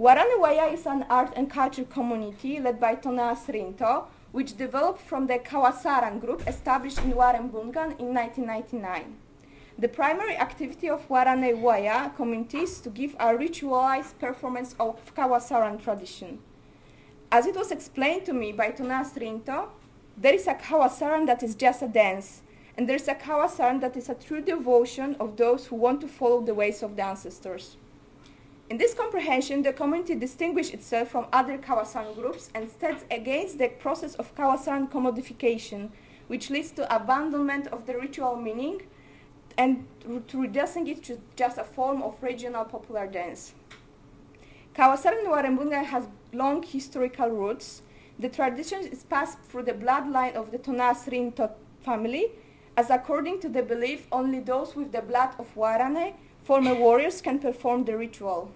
Waranewaya is an art and culture community led by Tonas Rinto, which developed from the Kawasaran group established in Warembungan in 1999. The primary activity of Waranewaya community is to give a ritualized performance of Kawasaran tradition. As it was explained to me by Tonas Rinto, there is a Kawasaran that is just a dance, and there is a Kawasaran that is a true devotion of those who want to follow the ways of the ancestors. In this comprehension, the community distinguishes itself from other Kawasaran groups and stands against the process of Kawasaran commodification, which leads to abandonment of the ritual meaning and to reducing it to just a form of regional popular dance. Kawasaran Warembungan has long historical roots. The tradition is passed through the bloodline of the Tonas Rinto family, as according to the belief, only those with the blood of Warane, former warriors, can perform the ritual.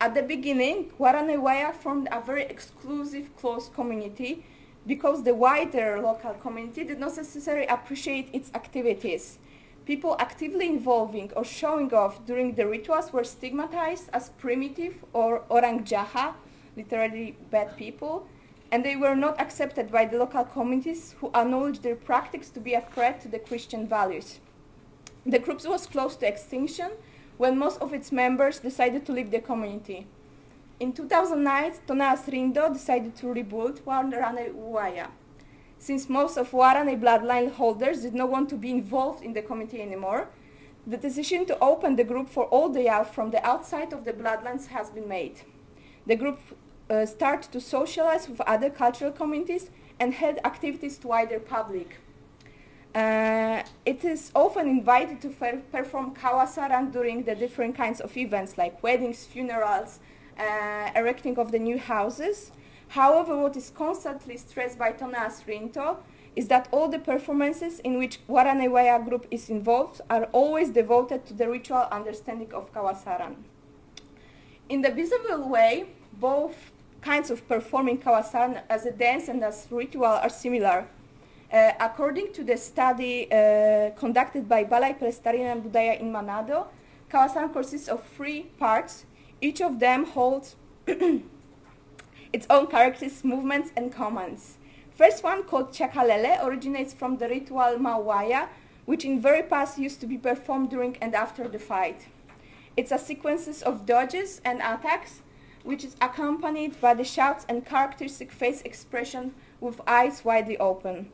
At the beginning, Waranewaya formed a very exclusive, close community because the wider local community did not necessarily appreciate its activities. People actively involving or showing off during the rituals were stigmatized as primitive or orang jaha, literally bad people, and they were not accepted by the local communities who acknowledged their practice to be a threat to the Christian values. The group was close to extinction when most of its members decided to leave the community. In 2009, Tonas Rinto decided to rebuild Waranewaya. Since most of Warane bloodline holders did not want to be involved in the community anymore, the decision to open the group for all the youth from the outside of the bloodlines has been made. The group started to socialize with other cultural communities and held activities to wider public. It is often invited to perform Kawasaran during the different kinds of events like weddings, funerals, erecting of the new houses. However, what is constantly stressed by Tonas Rinto is that all the performances in which Waranewaya group is involved are always devoted to the ritual understanding of Kawasaran. In the visible way, both kinds of performing Kawasaran as a dance and as ritual are similar. According to the study conducted by Balai Pelestarian Budaya in Manado, Kawasaran consists of 3 parts. Each of them holds its own characteristics, movements, and commands. First one, called Chakalele, originates from the ritual Mawaya, which in very past used to be performed during and after the fight. It's a sequence of dodges and attacks, which is accompanied by the shouts and characteristic face expression with eyes widely open.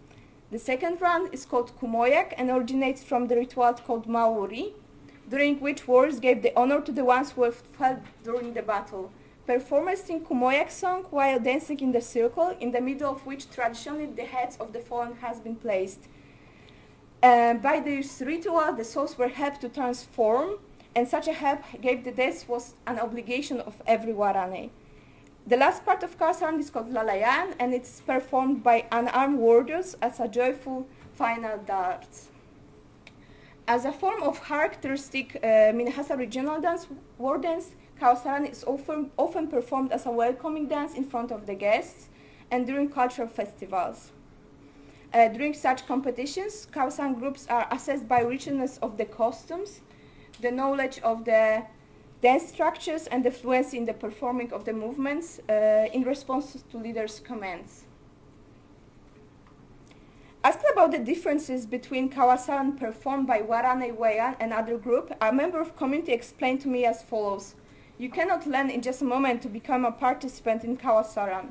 The second one is called Kumoyak and originates from the ritual called Maori, during which warriors gave the honor to the ones who have fell during the battle. Performers sing Kumoyak song while dancing in the circle, in the middle of which traditionally the heads of the fallen has been placed. By this ritual, the souls were helped to transform, and such a help gave the death was an obligation of every Warane. The last part of Kawasaran is called Lalayan, and it's performed by unarmed warriors as a joyful final dance. As a form of characteristic Minahasa regional dance, war dance, Kawasaran is often performed as a welcoming dance in front of the guests and during cultural festivals. During such competitions, Kawasaran groups are assessed by richness of the costumes, the knowledge of the dance structures, and the fluency in the performing of the movements in response to leaders' commands. Asked about the differences between Kawasaran performed by Waranewaya and other group, a member of community explained to me as follows. You cannot learn in just a moment to become a participant in Kawasaran.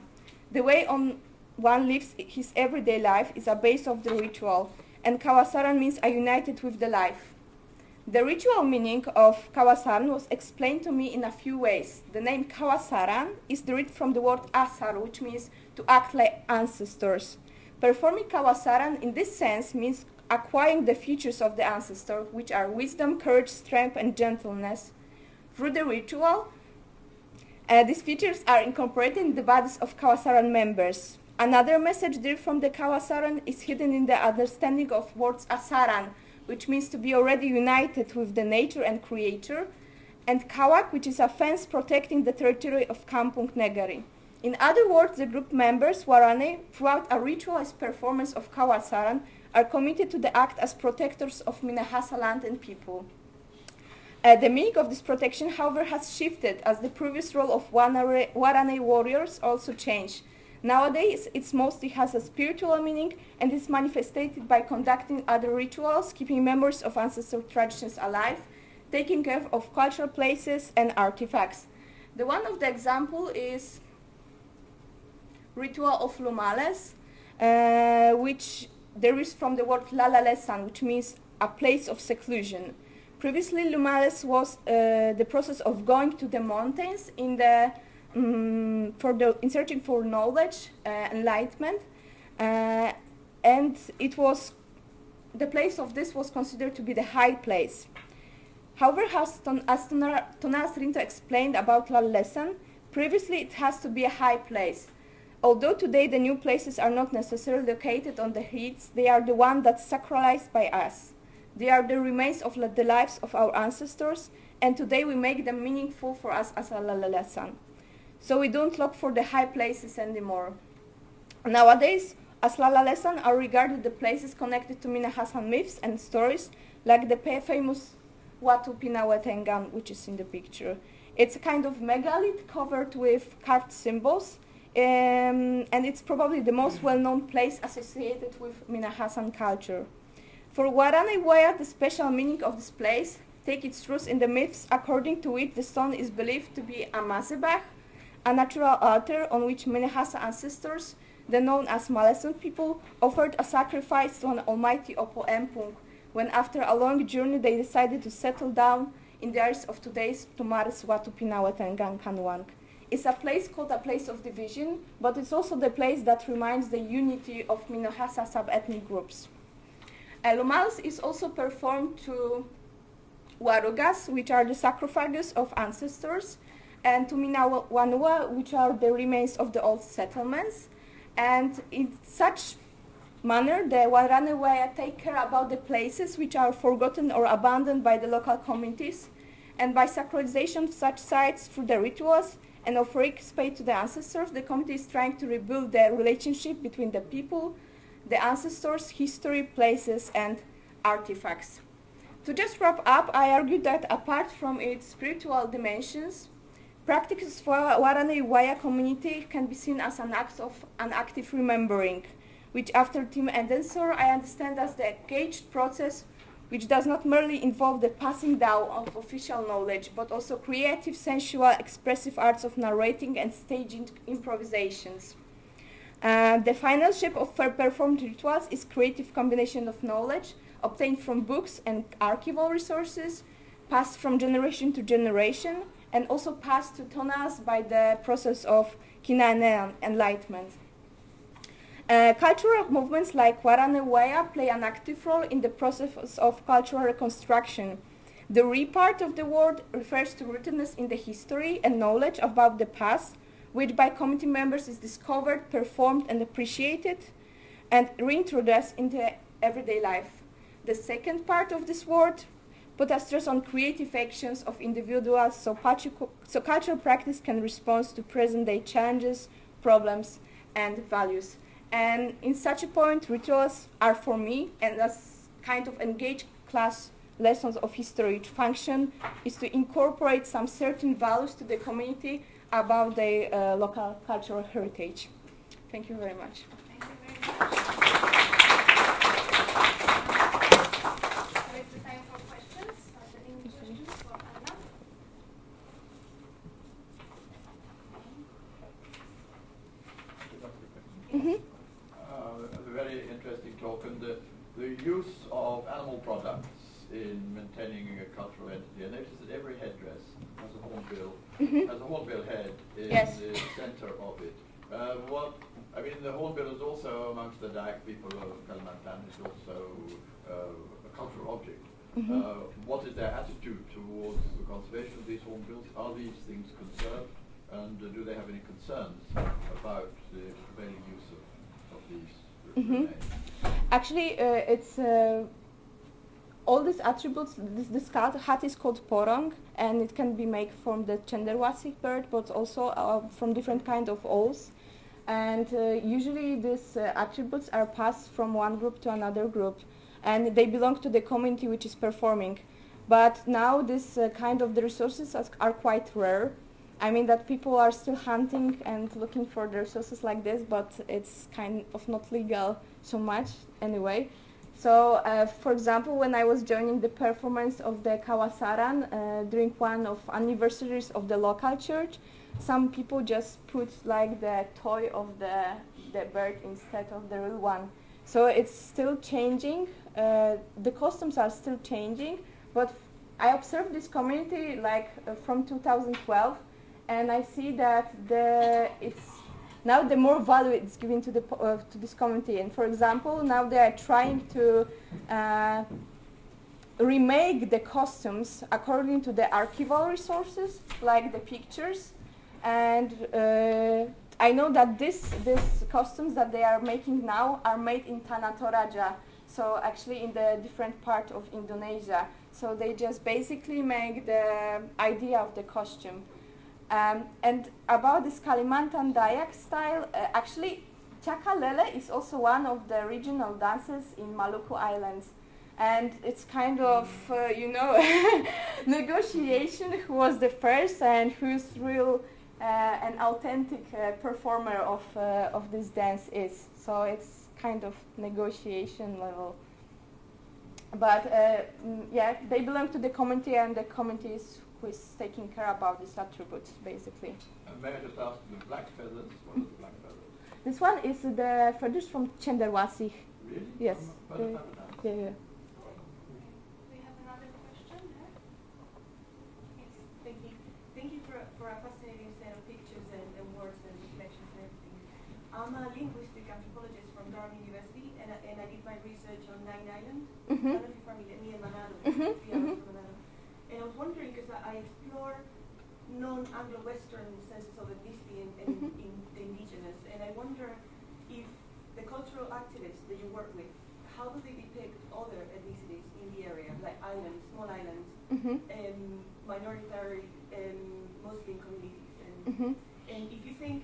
The way one lives his everyday life is a base of the ritual, and Kawasaran means a united with the life. The ritual meaning of Kawasaran was explained to me in a few ways. The name Kawasaran is derived from the word asar, which means to act like ancestors. Performing Kawasaran in this sense means acquiring the features of the ancestor, which are wisdom, courage, strength, and gentleness. Through the ritual, these features are incorporated in the bodies of Kawasaran members. Another message derived from the Kawasaran is hidden in the understanding of words asaran, which means to be already united with the nature and creator, and Kawak, which is a fence protecting the territory of Kampung Negari. In other words, the group members, Warane, throughout a ritualized performance of Kawasaran, are committed to the act as protectors of Minahasa land and people. The meaning of this protection, however, has shifted as the previous role of Warane warriors also changed. Nowadays, it mostly has a spiritual meaning and is manifested by conducting other rituals, keeping memories of ancestral traditions alive, taking care of cultural places and artifacts. The one of the example is ritual of Lumales, which derives from the word Lalalesan, which means a place of seclusion. Previously, Lumales was the process of going to the mountains in searching for knowledge, enlightenment, and it was the place of this was considered to be the high place. However, as Tonas Rinto explained about Lalalesan, previously it has to be a high place. Although today the new places are not necessarily located on the hills, they are the ones that's sacralized by us. They are the remains of the lives of our ancestors, and today we make them meaningful for us as a Lalalesan. So we don't look for the high places anymore. Nowadays, as Lalalesan are regarded the places connected to Minahasan myths and stories, like the famous Watu Pinawetengan, which is in the picture. It's a kind of megalith covered with carved symbols, and it's probably the most well-known place associated with Minahasan culture. For Warane Waya, the special meaning of this place take its roots in the myths according to which the stone is believed to be a masebah, a natural altar on which Minahasa ancestors, the known as Malesan people, offered a sacrifice to an almighty Opo Empung, when after a long journey they decided to settle down in the areas of today's Tumares Watu Pinawetengan Kanwang. It's a place called a place of division, but it's also the place that reminds the unity of Minahasa sub-ethnic groups. Lumales is also performed to Warugas, which are the sarcophagus of ancestors, and to Minawanua, which are the remains of the old settlements. And in such manner, the Waranewaya take care about the places which are forgotten or abandoned by the local communities, and by sacralization of such sites through the rituals and offering space to the ancestors, the community is trying to rebuild the relationship between the people, the ancestors, history, places, and artifacts. To just wrap up, I argue that apart from its spiritual dimensions, practices for Warane Waya community can be seen as an act of an active remembering, which after Tim Endensor I understand as the engaged process which does not merely involve the passing down of official knowledge, but also creative, sensual, expressive arts of narrating and staging improvisations. The final shape of performed rituals is creative combination of knowledge obtained from books and archival resources, passed from generation to generation, and also passed to Tonas by the process of Kinane enlightenment. Cultural movements like Warane Waya play an active role in the process of cultural reconstruction. The re part of the word refers to rootedness in the history and knowledge about the past, which by community members is discovered, performed, and appreciated, and reintroduced into everyday life. The second part of this word put a stress on creative actions of individuals so cultural practice can respond to present-day challenges, problems, and values. And in such a point, rituals are for me, and as kind of engaged class lessons of history, which function is to incorporate some certain values to the community about the local cultural heritage. Thank you very much. Thank you very much. So it's the time for questions. Are there any questions for Anna? talk, and the use of animal products in maintaining a cultural entity. I noticed that every headdress has a hornbill head in Yes. the center of it. The hornbill is also amongst the Dayak people of Kalimantan. It's also a cultural object. What is their attitude towards the conservation of these hornbills? Are these things conserved? And do they have any concerns about the prevailing use of these remains? Actually, it's all these attributes. This hat is called porong, and it can be made from the Cenderawasih bird, but also from different kind of owls. And usually these attributes are passed from one group to another group, and they belong to the community which is performing. But now this kind of the resources are quite rare. I mean that people are still hunting and looking for the resources like this, but it's kind of not legal so much anyway. So, for example, when I was joining the performance of the Kawasaran during one of anniversaries of the local church, some people just put like the toy of the bird instead of the real one. So it's still changing. The customs are still changing, but I observed this community like from 2012, and I see that now the more value it's given to this community. And for example, now they are trying to remake the costumes according to the archival resources, like the pictures. And I know that these costumes that they are making now are made in Tanah Toraja, so actually in the different part of Indonesia. So they just basically make the idea of the costume. And about this Kalimantan Dayak style, actually Cakalele is also one of the regional dances in Maluku Islands. And it's kind of, negotiation who was the first and who's real an authentic performer of this dance is. So it's kind of negotiation level. But they belong to the community, and the community is who is taking care about these attributes, basically. And may I just ask, the black feathers, what are the black feathers? This one is the feathers from Cenderawasih. Really? Yes. Yeah. We have another question there. Yes, thank you. Thank you for a fascinating set of pictures and words and reflections and everything. I'm a linguistic anthropologist from Durham University, and I did my research on Nine Island. I don't know if you're familiar, me and Manado, 3 hours from Manado. And I was wondering, because I explore non-Anglo-Western senses of ethnicity and in the indigenous, and I wonder if the cultural activists that you work with, how do they depict other ethnicities in the area, like islands, small islands, minoritary Muslim communities? And if you could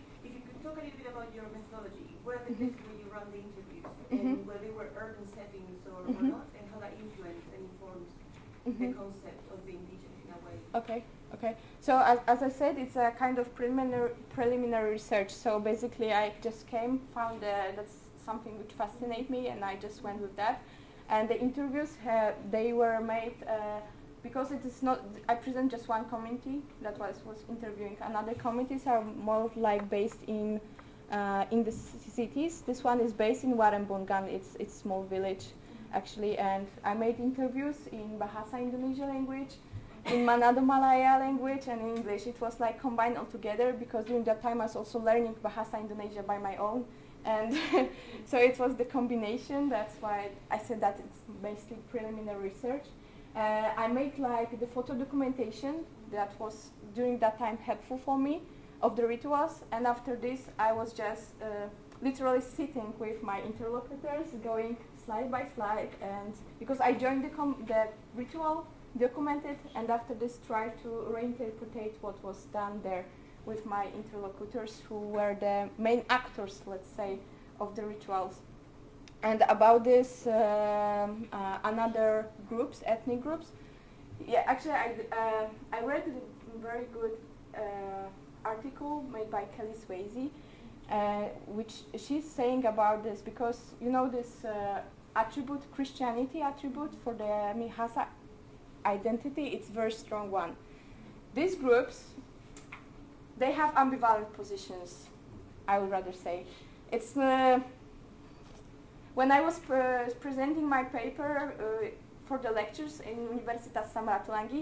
talk a little bit about your methodology, where are the places where you run the interviews, and where they were urban settings or not, and how that influenced and informs the concept of the indigenous in a way. Okay. So as I said, it's a kind of preliminary research. So basically, I just found that's something which fascinates me, and I just went with that. And the interviews they were made because it is not. I present just one community that was interviewing. Another communities are more like based in the cities. This one is based in Warembungan. It's small village, actually, and I made interviews in Bahasa Indonesia language, in Manado Malaya language, and in English. It was like combined all together, because during that time I was also learning Bahasa Indonesia by my own, and so it was the combination. That's why I said that it's basically preliminary research. I made like the photo documentation that was during that time helpful for me of the rituals, and after this I was just literally sitting with my interlocutors, going slide by slide, and because I joined the ritual, documented, and after this try to reinterpret what was done there with my interlocutors, who were the main actors, let's say, of the rituals. And about this another groups, ethnic groups, actually I read a very good article made by Kelly Swayze, which she's saying about this, because this attribute, Christianity attribute for the Mihasa identity, it's a very strong one. These groups, they have ambivalent positions, I would rather say. It's when I was presenting my paper for the lectures in Universitas Samratulangi,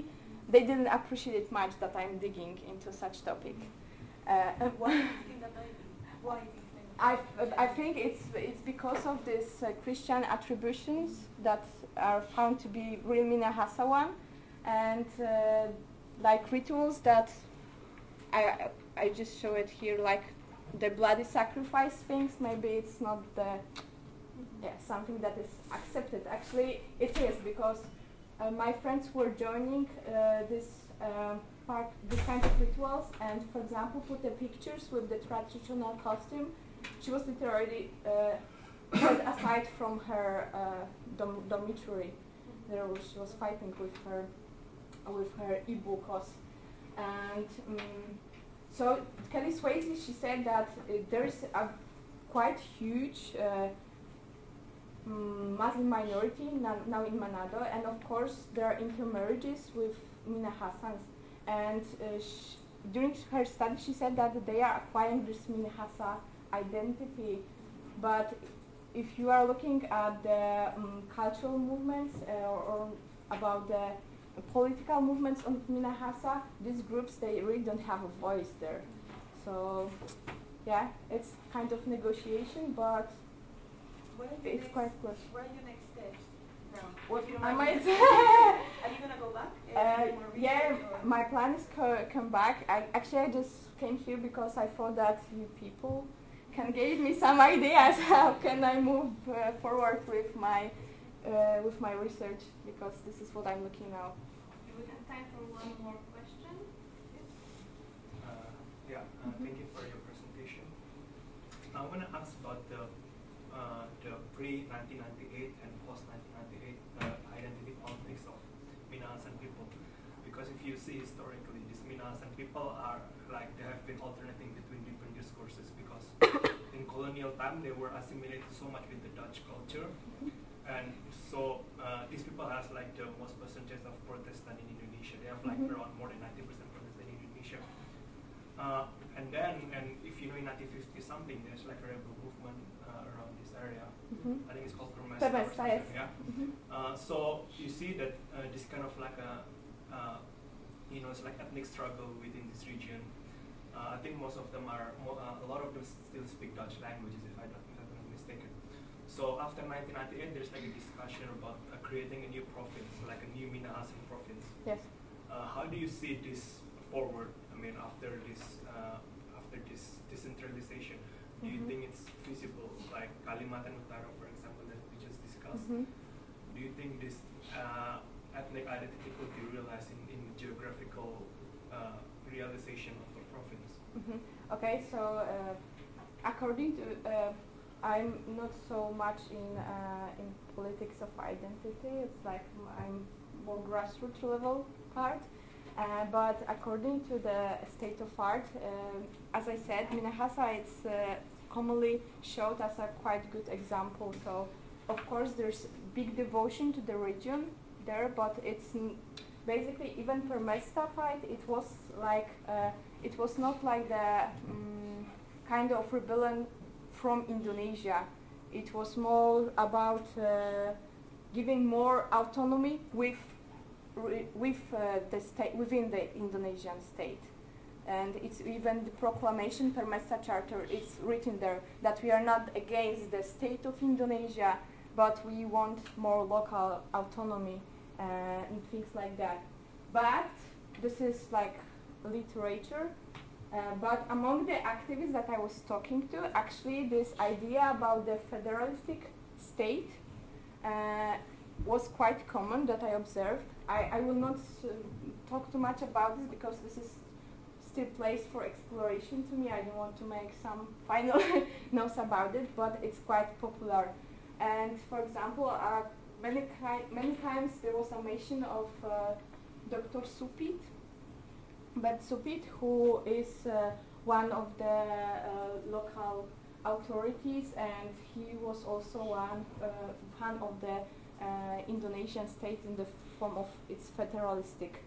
they didn't appreciate it much that I'm digging into such topic. Why do you think that Why do you think I think it's because of these Christian attributions that are found to be real Minahasa one, and like rituals that I just show it here, like the bloody sacrifice things. Maybe it's not something that is accepted. Actually, it is, because my friends were joining this kind of rituals, and for example, put the pictures with the traditional costume. She was literally set aside from her dormitory. There she was fighting with her ibukos, and so Kelly Swayze, she said that there is a quite huge Muslim minority now in Manado, and of course there are intermarriages with Minahasans, and during her study she said that they are acquiring this Minahasa identity. But if you are looking at the cultural movements or about the political movements on Minahasa, these groups, they really don't have a voice there. So yeah, it's kind of negotiation, but it's quite close. What are your next steps now? What If you don't I mind might are you gonna go back? yeah, my plan is come back. Actually, I just came here because I thought that you people can give me some ideas how can I move forward with my research, because this is what I'm looking now. We have time for one more question. Thank you for your presentation. I want to ask about the pre-1998 and post-1998 identity politics of Minahasan people. Because if you see historically, these Minahasan people are like, they have been alternating between different discourses, because in colonial time they were assimilated so much with the Dutch culture, and so these people has like the most percentage of Protestant in Indonesia. They have like around more than 90% Protestant in Indonesia. And if you know, in 1950 something, there's like a rebel movement around this area. I think it's called Permesta or something. Yeah. So you see that this kind of like it's like ethnic struggle within this region. I think most of them are, a lot of them still speak Dutch languages, if I'm not mistaken. So after 1998, there's like a discussion about creating a new province, like a new Minahasan province. Yes. How do you see this forward? I mean, after this decentralization, do you think it's feasible, like Kalimantan Utara, for example, that we just discussed? Do you think this ethnic identity could be realized in geographical realization of a province? Okay, so according to I'm not so much in politics of identity. It's like I'm more grassroots level part. But according to the state of art, as I said, Minahasa it's commonly showed as a quite good example. So of course there's big devotion to the region there, but it's basically, even Permesta fight, it was like it was not like the kind of rebellion from Indonesia. It was more about giving more autonomy with the state, within the Indonesian state. And it's even the proclamation, Permesta Charter, it's written there that we are not against the state of Indonesia, but we want more local autonomy and things like that. But this is like literature. But among the activists that I was talking to, actually this idea about the federalistic state was quite common that I observed. I will not talk too much about this because this is still place for exploration to me. I don't want to make some final notes about it, but it's quite popular. And for example, many times there was a mention of Dr. Supit, but Supit, who is one of the local authorities, and he was also one of the Indonesian state in the form of its federalistic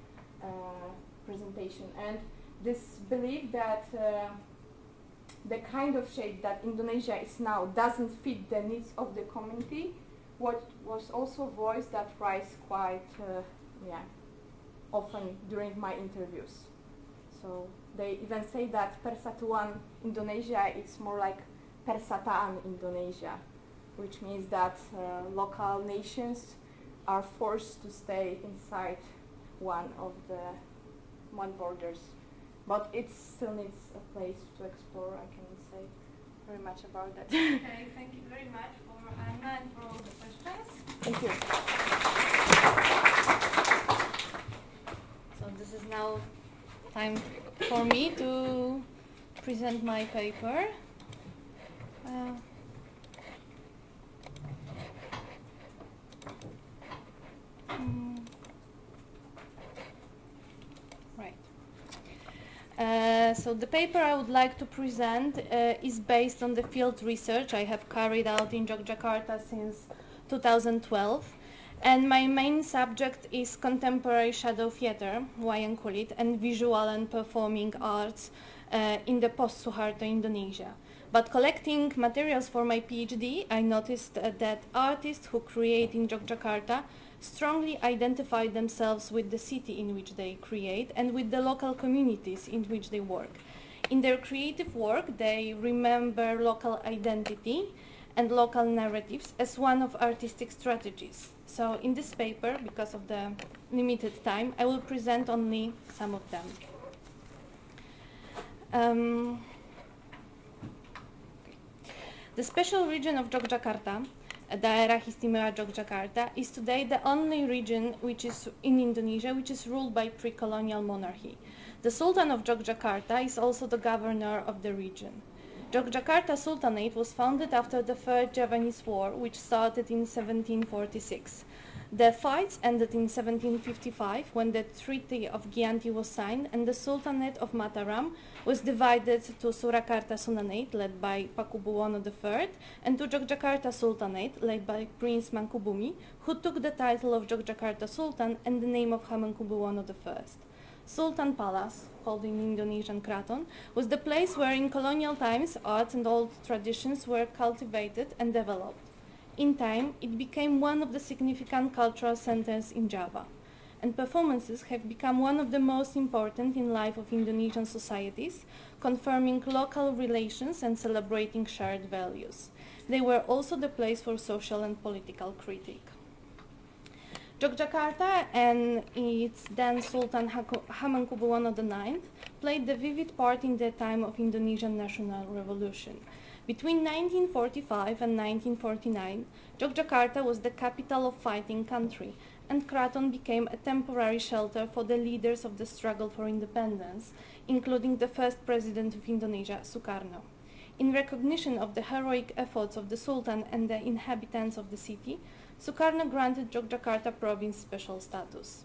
presentation. And this belief that the kind of shape that Indonesia is now doesn't fit the needs of the community, what was also voiced that rise quite often during my interviews. So they even say that Persatuan Indonesia is more like Persataan Indonesia, which means that local nations are forced to stay inside one borders. But it still needs a place to explore. I can say very much about that. Okay, thank you very much for Anna and for all the questions. Thank you. So this is now time for me to present my paper. So the paper I would like to present is based on the field research I have carried out in Yogyakarta since 2012. And my main subject is contemporary shadow theater, wayang kulit, and visual and performing arts in the post-Suharto Indonesia. But collecting materials for my PhD, I noticed that artists who create in Yogyakarta strongly identify themselves with the city in which they create and with the local communities in which they work. In their creative work, they remember local identity and local narratives as one of artistic strategies. So in this paper, because of the limited time, I will present only some of them. The special region of Yogyakarta, Daerah Istimewa Yogyakarta, is today the only region which is in Indonesia which is ruled by pre-colonial monarchy. The Sultan of Yogyakarta is also the governor of the region. Yogyakarta Sultanate was founded after the Third Javanese War, which started in 1746. The fights ended in 1755 when the Treaty of Gianti was signed and the Sultanate of Mataram was divided to Surakarta Sultanate, led by Pakubuwono III, and to Yogyakarta Sultanate, led by Prince Mangkubumi, who took the title of Yogyakarta Sultan and the name of Hamengkubuwono I. Sultan Palace, called in Indonesian Kraton, was the place where in colonial times arts and old traditions were cultivated and developed. In time, it became one of the significant cultural centers in Java, and performances have become one of the most important in life of Indonesian societies, confirming local relations and celebrating shared values. They were also the place for social and political critique. Yogyakarta and its then Sultan Hamengkubuwono IX played a vivid part in the time of Indonesian national revolution. Between 1945 and 1949, Yogyakarta was the capital of fighting country, and Kraton became a temporary shelter for the leaders of the struggle for independence, including the first president of Indonesia, Sukarno. In recognition of the heroic efforts of the Sultan and the inhabitants of the city, Sukarno granted Yogyakarta province special status.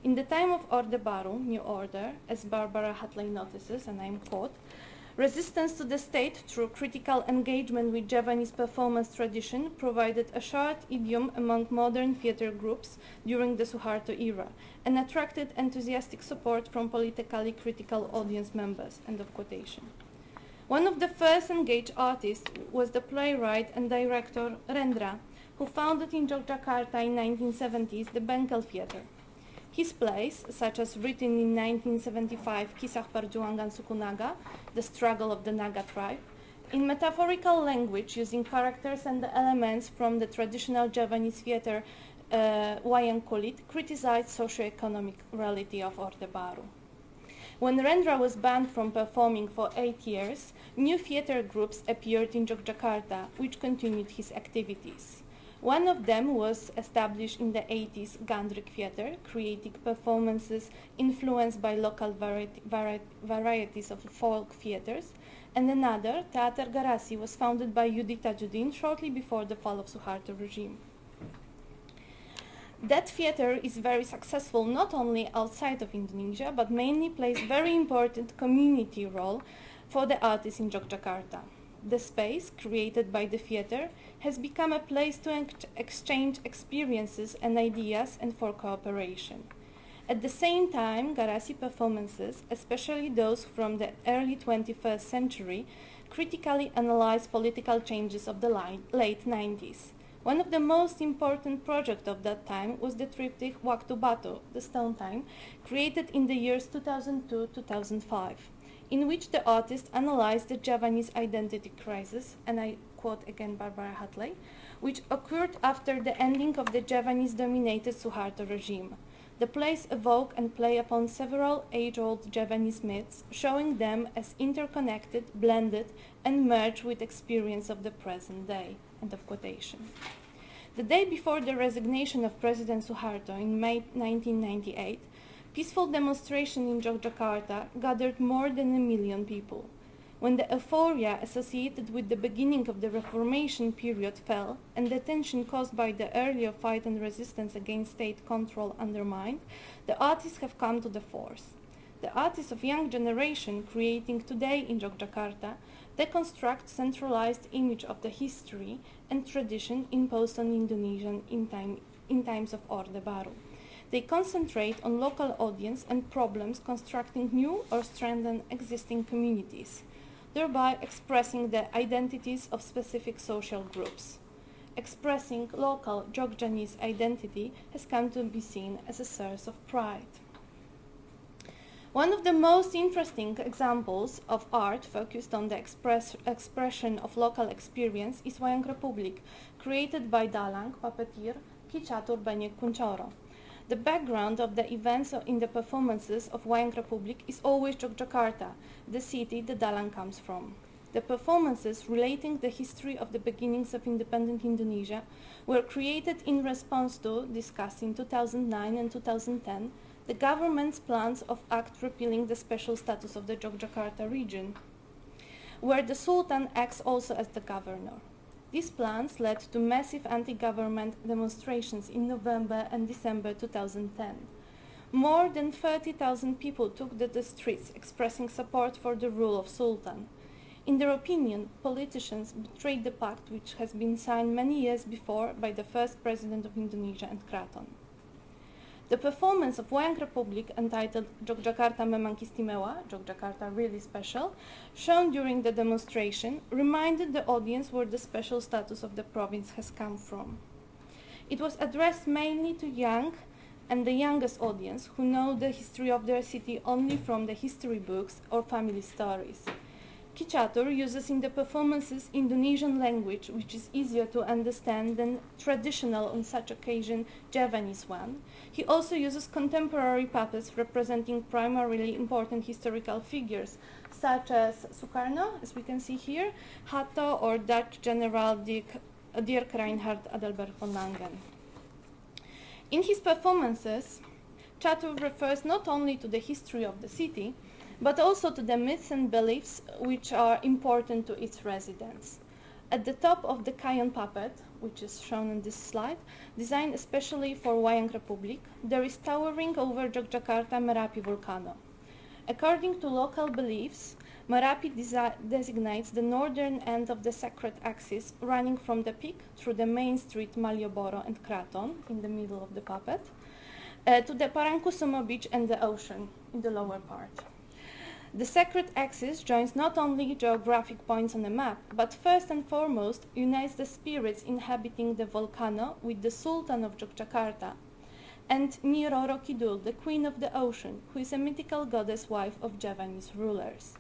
In the time of Orde Baru, New Order, as Barbara Hatley notices, and I quote, resistance to the state through critical engagement with Javanese performance tradition provided a short idiom among modern theater groups during the Suharto era and attracted enthusiastic support from politically critical audience members. End of quotation. One of the first engaged artists was the playwright and director Rendra, who founded in Yogyakarta in 1970s the Bengkel Theater. His plays, such as written in 1975 Kisah Perjuangan Suku Naga, The Struggle of the Naga Tribe, in metaphorical language using characters and the elements from the traditional Javanese theater wayang kulit, criticized socio-economic reality of Orde Baru. When Rendra was banned from performing for 8 years, new theater groups appeared in Yogyakarta, which continued his activities. One of them was established in the 80s, Gandrik Theater, creating performances influenced by local varieties of folk theaters, and another, Teater Garasi, was founded by Yudi Tajuddin shortly before the fall of Suharto regime. That theater is very successful not only outside of Indonesia, but mainly plays very important community role for the artists in Yogyakarta. The space created by the theater has become a place to exchange experiences and ideas and for cooperation. At the same time, Garasi performances, especially those from the early 21st century, critically analyzed political changes of the late 90s. One of the most important projects of that time was the triptych Waktu Batu, the stone time, created in the years 2002-2005, in which the artist analyzed the Javanese identity crisis, and I quote again Barbara Hatley, which occurred after the ending of the Javanese-dominated Suharto regime. The plays evoke and play upon several age-old Javanese myths, showing them as interconnected, blended, and merged with experience of the present day. End of quotation. The day before the resignation of President Suharto in May 1998, peaceful demonstration in Yogyakarta gathered more than 1 million people. When the euphoria associated with the beginning of the Reformation period fell and the tension caused by the earlier fight and resistance against state control undermined, the artists have come to the fore. The artists of young generation creating today in Yogyakarta deconstruct centralized image of the history and tradition imposed on Indonesian in times of Orde Baru. They concentrate on local audience and problems constructing new or strengthen existing communities, thereby expressing the identities of specific social groups. Expressing local Jogjanese identity has come to be seen as a source of pride. One of the most interesting examples of art focused on the expression of local experience is Wayang Republic, created by Dalang puppeteer Ki Catur Banyek Kunchoro. The background of the events in the performances of Wayang Republic is always Yogyakarta, the city the Dalang comes from. The performances relating the history of the beginnings of independent Indonesia were created in response to, discussed in 2009 and 2010, the government's plans of act repealing the special status of the Yogyakarta region, where the Sultan acts also as the governor. These plans led to massive anti-government demonstrations in November and December 2010. More than 30,000 people took to the streets expressing support for the rule of Sultan. In their opinion, politicians betrayed the pact which has been signed many years before by the first president of Indonesia and Kraton. The performance of Wayang Republic, entitled Yogyakarta Memang Istimewa, Yogyakarta Really Special, shown during the demonstration, reminded the audience where the special status of the province has come from. It was addressed mainly to young and the youngest audience who know the history of their city only from the history books or family stories. Ki Catur uses in the performances Indonesian language, which is easier to understand than traditional on such occasion Javanese one. He also uses contemporary puppets representing primarily important historical figures, such as Sukarno, as we can see here, Hatta, or Dutch General Dirk Reinhard Adelbert von Langen. In his performances, Catur refers not only to the history of the city, but also to the myths and beliefs which are important to its residents. At the top of the Kayon puppet, which is shown in this slide, designed especially for Wayang Republic, there is towering over Yogyakarta Merapi volcano. According to local beliefs, Merapi designates the northern end of the sacred axis running from the peak through the main street Malioboro and Kraton, in the middle of the puppet, to the Parangkusumo beach and the ocean, in the lower part. The sacred axis joins not only geographic points on the map, but first and foremost unites the spirits inhabiting the volcano with the Sultan of Yogyakarta and Nyi Roro Kidul, the Queen of the Ocean, who is a mythical goddess wife of Javanese rulers.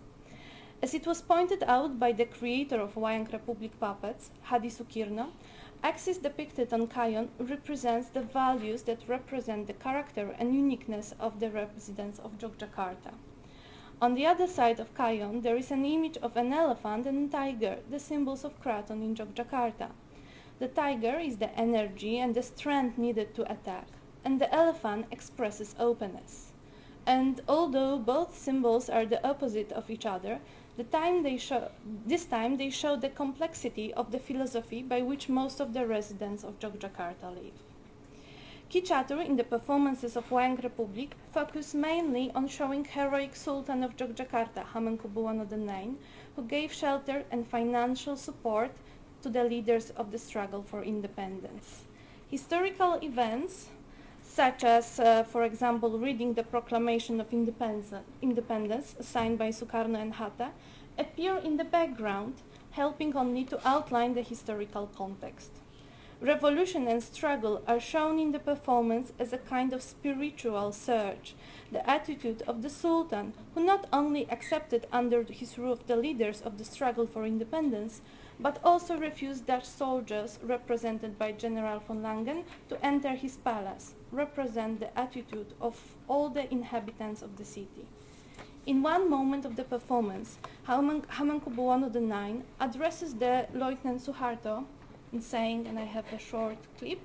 As it was pointed out by the creator of Wayang Republic puppets, Hadi Sukirno, axis depicted on Kayon represents the values that represent the character and uniqueness of the residents of Yogyakarta. On the other side of Kayon, there is an image of an elephant and a tiger, the symbols of Kraton in Yogyakarta. The tiger is the energy and the strength needed to attack, and the elephant expresses openness. And although both symbols are the opposite of each other, this time they show the complexity of the philosophy by which most of the residents of Yogyakarta live. Ki Catur, in the performances of Wayang Republic, focus mainly on showing heroic Sultan of Yogyakarta, Hamengkubuwono IX, who gave shelter and financial support to the leaders of the struggle for independence. Historical events such as, for example, reading the Proclamation of Independence signed by Sukarno and Hatta, appear in the background, helping only to outline the historical context. Revolution and struggle are shown in the performance as a kind of spiritual search, the attitude of the Sultan, who not only accepted under his roof the leaders of the struggle for independence, but also refused Dutch soldiers, represented by General von Langen, to enter his palace, represent the attitude of all the inhabitants of the city. In one moment of the performance, Hamengkubuwono IX addresses the Lieutenant Suharto in saying, and I have a short clip.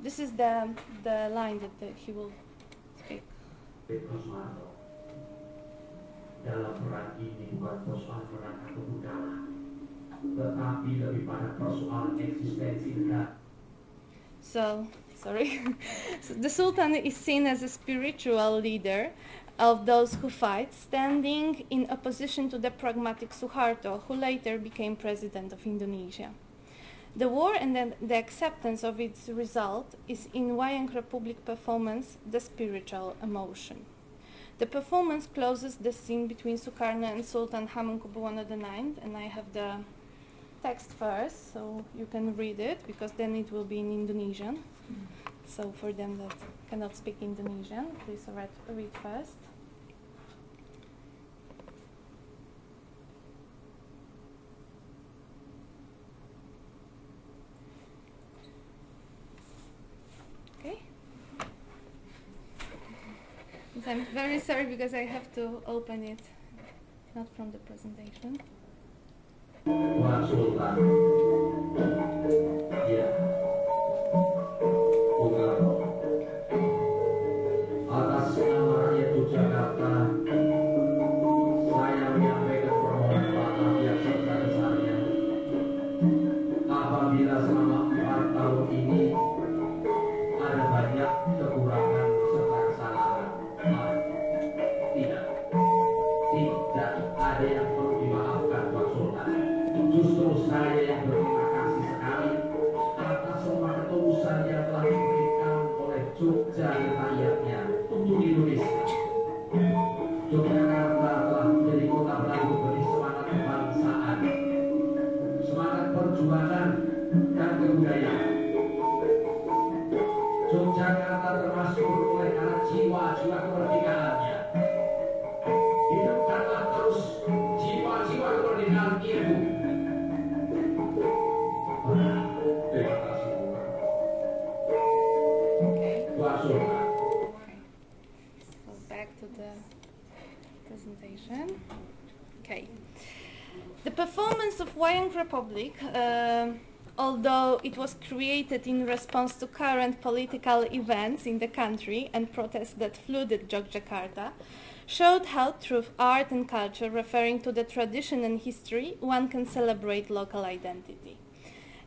This is the line that he will speak. Dalam peran ini bukan persoalan peran atau budaya, tetapi lebih pada persoalan eksistensi negara. So, sorry. So the Sultan is seen as a spiritual leader of those who fight, standing in opposition to the pragmatic Suharto, who later became president of Indonesia. The war and the acceptance of its result is in Wayang Republic performance the spiritual emotion. The performance closes the scene between Sukarno and Sultan Hamengkubuwono IX, and I have the text first, so you can read it, because then it will be in Indonesian. So for them that cannot speak Indonesian, please read first. Okay. So I'm very sorry because I have to open it, not from the presentation. Tuan Sultan, ya, Bung atas nama rakyat Yogyakarta, saya menyampaikan permohonan maaf yang sebesar-besarnya apabila selama 4 tahun ini ada banyak kekurangan serta kesalahan. Tidak ada yang perlu dimaafkan, Tuan Sultan. Justru saya yang berterima kasih sekali atas semua ketulusan yang telah diberikan oleh Jogja dan rakyatnya untuk Indonesia. Yogyakarta telah menjadi kota baru beri semangat kebangsaan, semangat perjuangan dan kebudayaan. Yogyakarta termasuk oleh karena jiwa-jiwa kemerdekaannya. Hidupkanlah terus jiwa-jiwa kemerdekaan itu. Terima kasih. Tuan Sultan. So back to the presentation. Okay. The performance of Wayang Republic, although it was created in response to current political events in the country and protests that flooded Yogyakarta, showed how through art and culture referring to the tradition and history, one can celebrate local identity.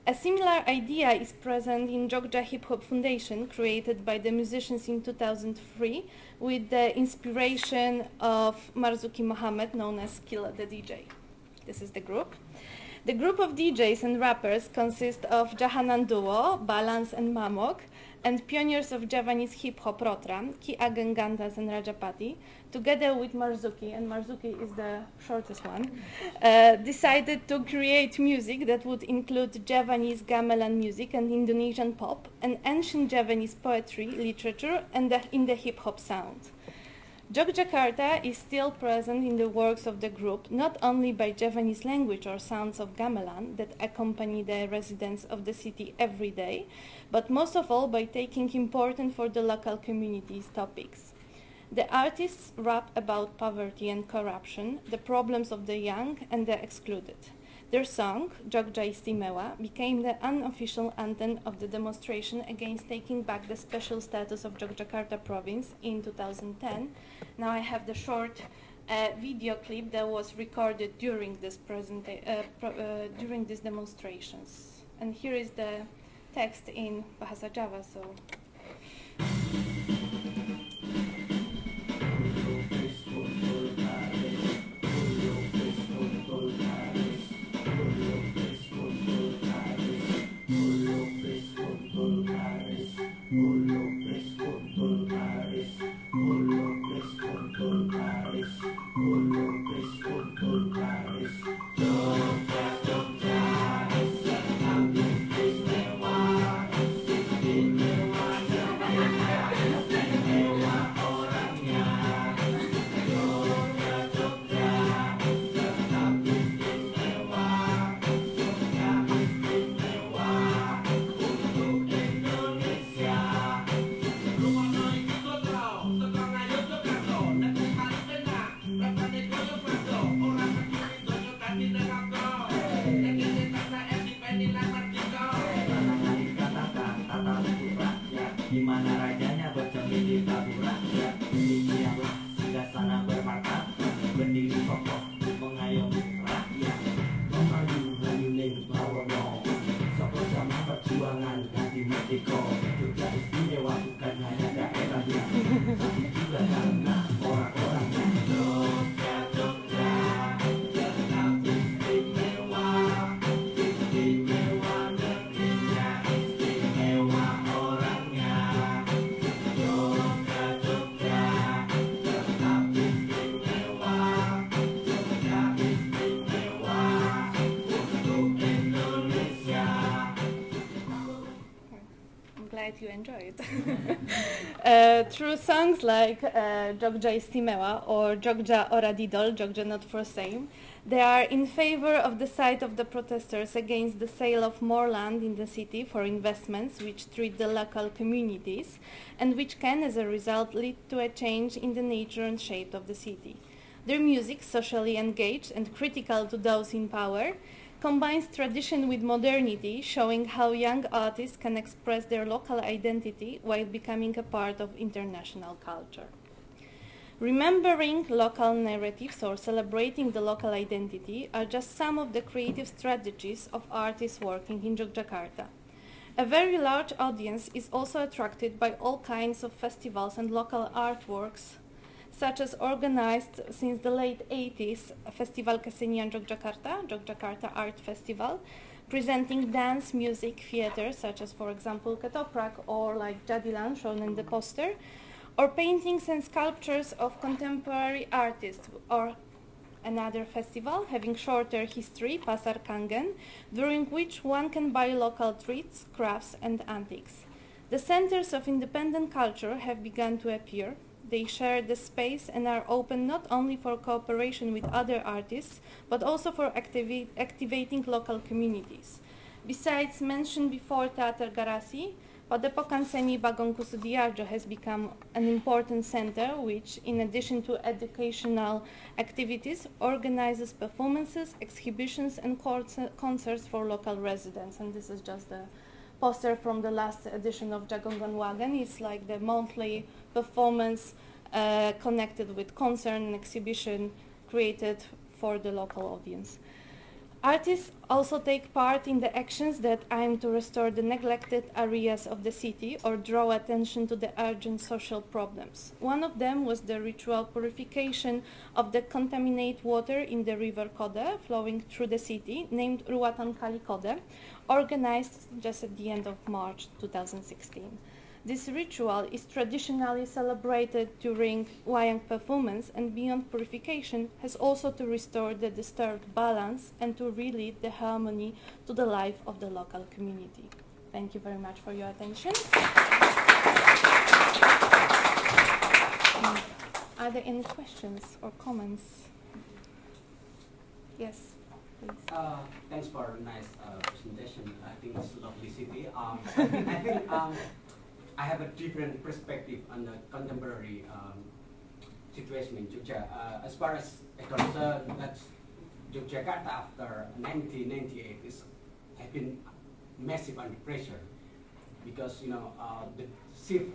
A similar idea is present in Jogja Hip Hop Foundation, created by the musicians in 2003 with the inspiration of Marzuki Mohammed, known as Killa the DJ. This is the group. The group of DJs and rappers consists of Jahanan Duo, Balance and Mamok, and pioneers of Javanese hip-hop Rotra, Ki Ageng Gandas and Rajapati, together with Marzuki, and Marzuki is the shortest one, decided to create music that would include Javanese gamelan music and Indonesian pop, and ancient Javanese poetry, literature, and in the hip-hop sound. Yogyakarta is still present in the works of the group, not only by Javanese language or sounds of gamelan that accompany the residents of the city every day, but most of all by taking important for the local communities topics. The artists rap about poverty and corruption, the problems of the young and the excluded. Their song, Jogja Istimewa, became the unofficial anthem of the demonstration against taking back the special status of Yogyakarta province in 2010. Now I have the short video clip that was recorded during this during these demonstrations. And here is the text in Bahasa Jawa, so... Oh, Eko Jogja istimewa bukan hanya daerahnya, tapi juga karena orang-orangnya. Jogja, Jogja, tetap istimewa, istimewa negerinya, istimewa orangnya. Jogja, Jogja, tetap istimewa, Jogja istimewa untuk Indonesia. I'm glad you enjoyed. Through songs like Jogja Istimewa or Jogja Ora Didol, Jogja Not for Sale, they are in favor of the side of the protesters against the sale of more land in the city for investments which treat the local communities and which can, as a result, lead to a change in the nature and shape of the city. Their music, socially engaged and critical to those in power, combines tradition with modernity, showing how young artists can express their local identity while becoming a part of international culture. Remembering local narratives or celebrating the local identity are just some of the creative strategies of artists working in Yogyakarta. A very large audience is also attracted by all kinds of festivals and local artworks, such as organized since the late 80s Festival Kesenian Yogyakarta, Yogyakarta Art Festival, presenting dance, music, theater, such as, for example, Ketoprak or like Jadilan, shown in the poster, or paintings and sculptures of contemporary artists, or another festival having shorter history, Pasar Kangen, during which one can buy local treats, crafts, and antiques. The centers of independent culture have begun to appear. They share the space and are open not only for cooperation with other artists, but also for activating local communities. Besides mentioned before Teatr Garasi, Padepokan Seni Bagongku Sudiarjo has become an important center which, in addition to educational activities, organizes performances, exhibitions, and concerts for local residents. And this is just the poster from the last edition of Jagongon Wagen. It's like the monthly performance connected with concert and exhibition created for the local audience. Artists also take part in the actions that aim to restore the neglected areas of the city or draw attention to the urgent social problems. One of them was the ritual purification of the contaminated water in the river Kode flowing through the city, named Ruatan Kali Kode, organized just at the end of March 2016. This ritual is traditionally celebrated during wayang performance, and beyond purification has also to restore the disturbed balance and to relieve the harmony to the life of the local community. Thank you very much for your attention. Are there any questions or comments? Yes, please. Thanks for a nice presentation. I think it's a lovely city. I think I have a different perspective on the contemporary situation in Jogja. As far as concerned, that Yogyakarta after 1998 has been massive under pressure because the shift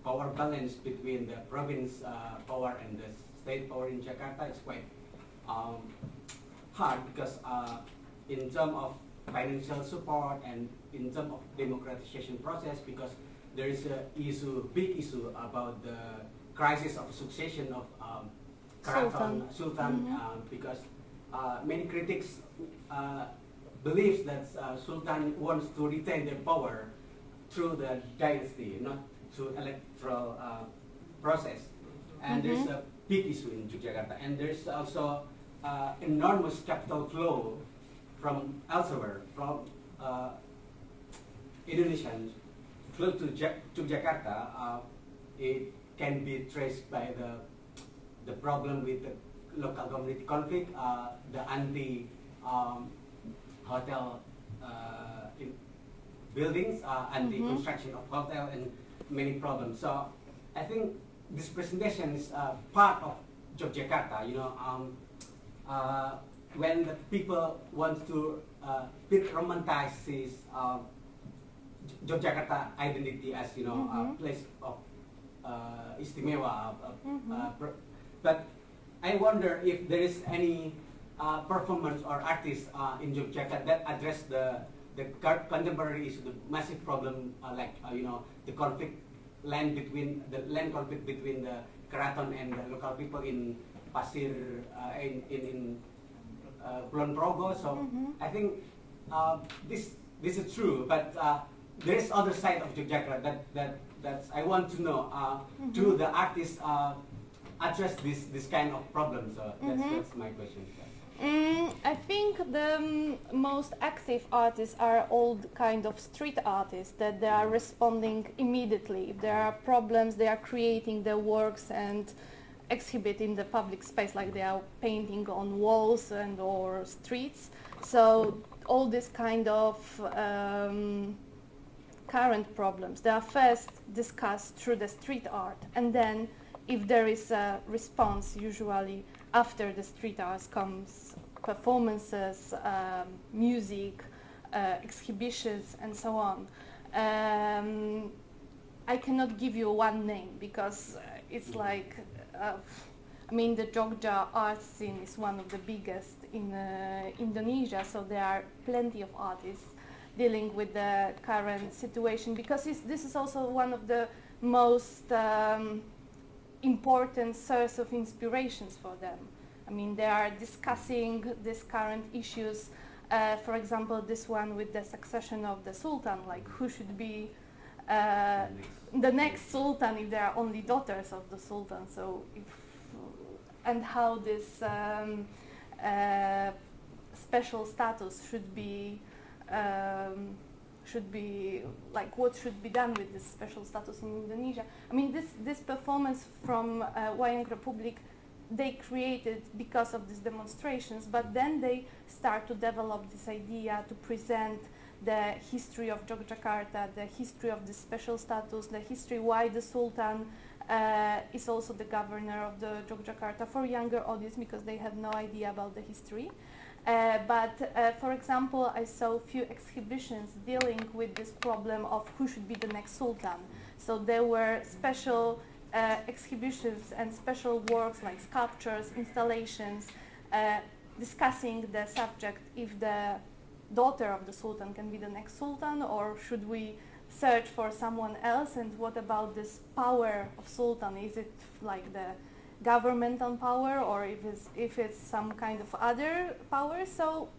power balance between the province power and the state power in Jakarta is quite hard because in terms of financial support and in terms of democratization process, because there is a big issue about the crisis of succession of Sultan, because many critics believe that Sultan wants to retain their power through the dynasty, not through electoral process. And there's a big issue in Yogyakarta, and there's also enormous capital flow from elsewhere, from Indonesians flow to Jakarta. It can be traced by the problem with the local community conflict, the anti-hotel buildings, anti-construction of hotel, and many problems. So I think this presentation is part of Yogyakarta. When the people want to romanticize Yogyakarta identity as a place of istimewa, but I wonder if there is any performance or artist in Yogyakarta that address the the contemporary issue, the massive problem, the conflict, land conflict between the Keraton and the local people in Pasir, in Kulon Progo. So I think this is true, but there is other side of Yogyakarta that I want to know. Do the artists address this kind of problem? So that's my question. I think the most active artists are all kind of street artists, that they are responding immediately. If there are problems, they are creating their works and exhibit in the public space, like they are painting on walls and or streets. So all this kind of current problems, they are first discussed through the street art, and then if there is a response, usually after the street art comes performances, music, exhibitions, and so on. I cannot give you one name because it's like, I mean, the Jogja art scene is one of the biggest in Indonesia, so there are plenty of artists dealing with the current situation, because this is also one of the most important source of inspirations for them. I mean, they are discussing these current issues. For example, this one with the succession of the Sultan, like who should be the next Sultan if there are only daughters of the Sultan. So, and how this special status should be like, what should be done with this special status in Indonesia. I mean, this performance from Wayang Republic, they created because of these demonstrations, but then they start to develop this idea to present the history of Yogyakarta, the history of this special status, the history why the Sultan is also the governor of the Yogyakarta for younger audience, because they have no idea about the history. For example, I saw a few exhibitions dealing with this problem of who should be the next Sultan. So there were special exhibitions and special works like sculptures, installations, discussing the subject if the daughter of the Sultan can be the next Sultan, or should we search for someone else, and what about this power of Sultan? Is it like the governmental power, or if it's some kind of other power? So,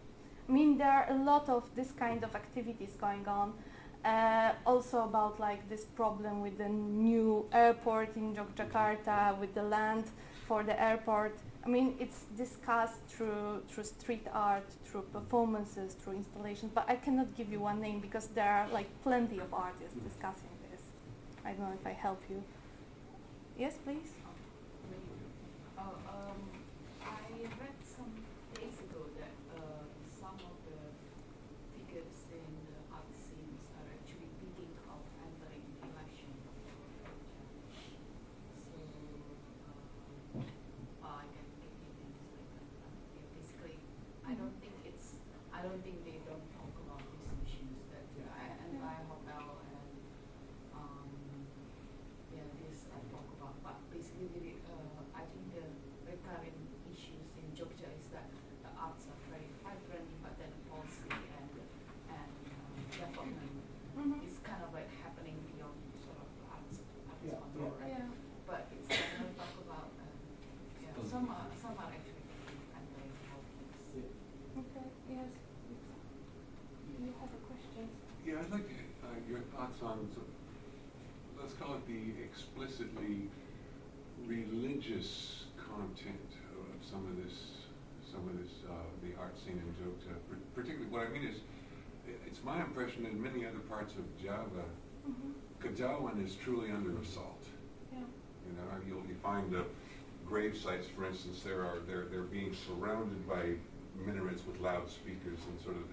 I mean, there are a lot of this kind of activities going on. Also about like this problem with the new airport in Yogyakarta, with the land for the airport. I mean, it's discussed through street art, through performances, through installations, but I cannot give you one name because there are like plenty of artists discussing this. I don't know if I help you. Yes, please. I read some days ago that some of the figures in the art scenes are actually thinking of entering the election. So I can give you things like that. Yeah, basically, I don't think they don't talk about these issues that hotel and this I talk about. But basically, I think the recurring issues in Jogja is that the arts are very vibrant, but then policy and development is kind of like happening beyond sort of arts control, right? But it's when we talk about some are actually entering politics. Okay. Yes. You have a question? Yeah, I'd like your thoughts on, let's call it the explicitly religious content of some of this, the art scene in Jogja. Particularly, what I mean is, it's my impression in many other parts of Java, Kejawen is truly under assault. Yeah. You know, you find the grave sites, for instance, they're being surrounded by minarets with loudspeakers and sort of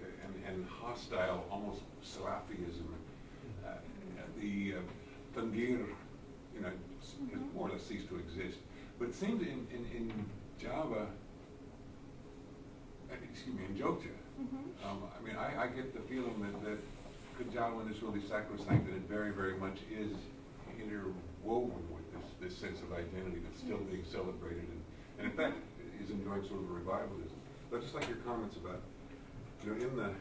and hostile, almost Salafism. The Tanggir, you know, has more or less ceased to exist. But it seems in Java, in Jogja, I mean, I get the feeling that Kejawen is really sacrosanct, and it very, very much is interwoven with this sense of identity that's still being celebrated, and in fact is enjoying sort of a revivalism. But just like your comments about, you know,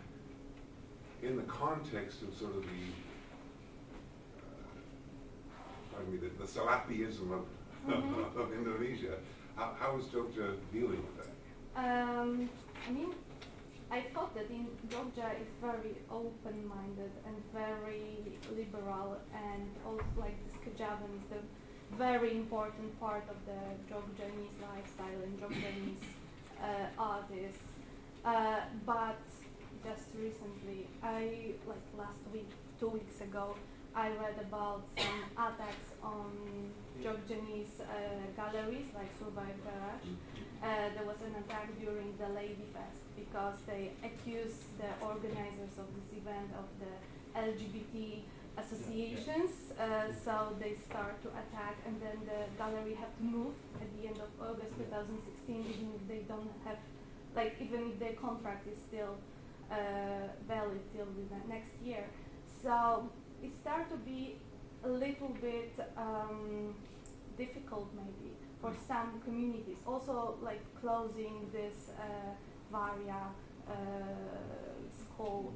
in the context of sort of the Salafiism of, of Indonesia. How is Jogja dealing with that? I mean, I thought that in Jogja is very open-minded and very liberal, and also like this Kajavan is the very important part of the Jogjanese lifestyle and Jogjanese artists. But just recently, like last week, 2 weeks ago, I read about some attacks on Jogjanese galleries like Survive Garage. There was an attack during the Lady Fest because they accused the organizers of this event of the LGBT associations. So they start to attack, and then the gallery had to move at the end of August 2016, even if they don't have, like, even if their contract is still valid till the next year. So it started to be a little bit difficult maybe for some communities. Also like closing this Varia school.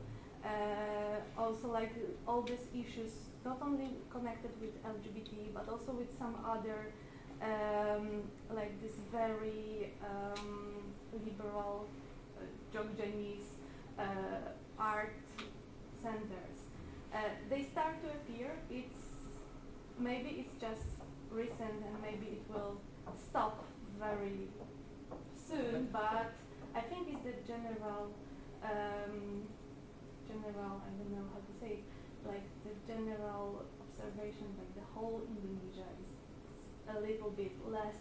Also like all these issues, not only connected with LGBT, but also with some other like this very liberal Jogjanese art centers. They start to appear. Maybe it's just recent, and maybe it will stop very soon. But I think it's the general, I don't know how to say it, like the general observation that the whole Indonesia is a little bit less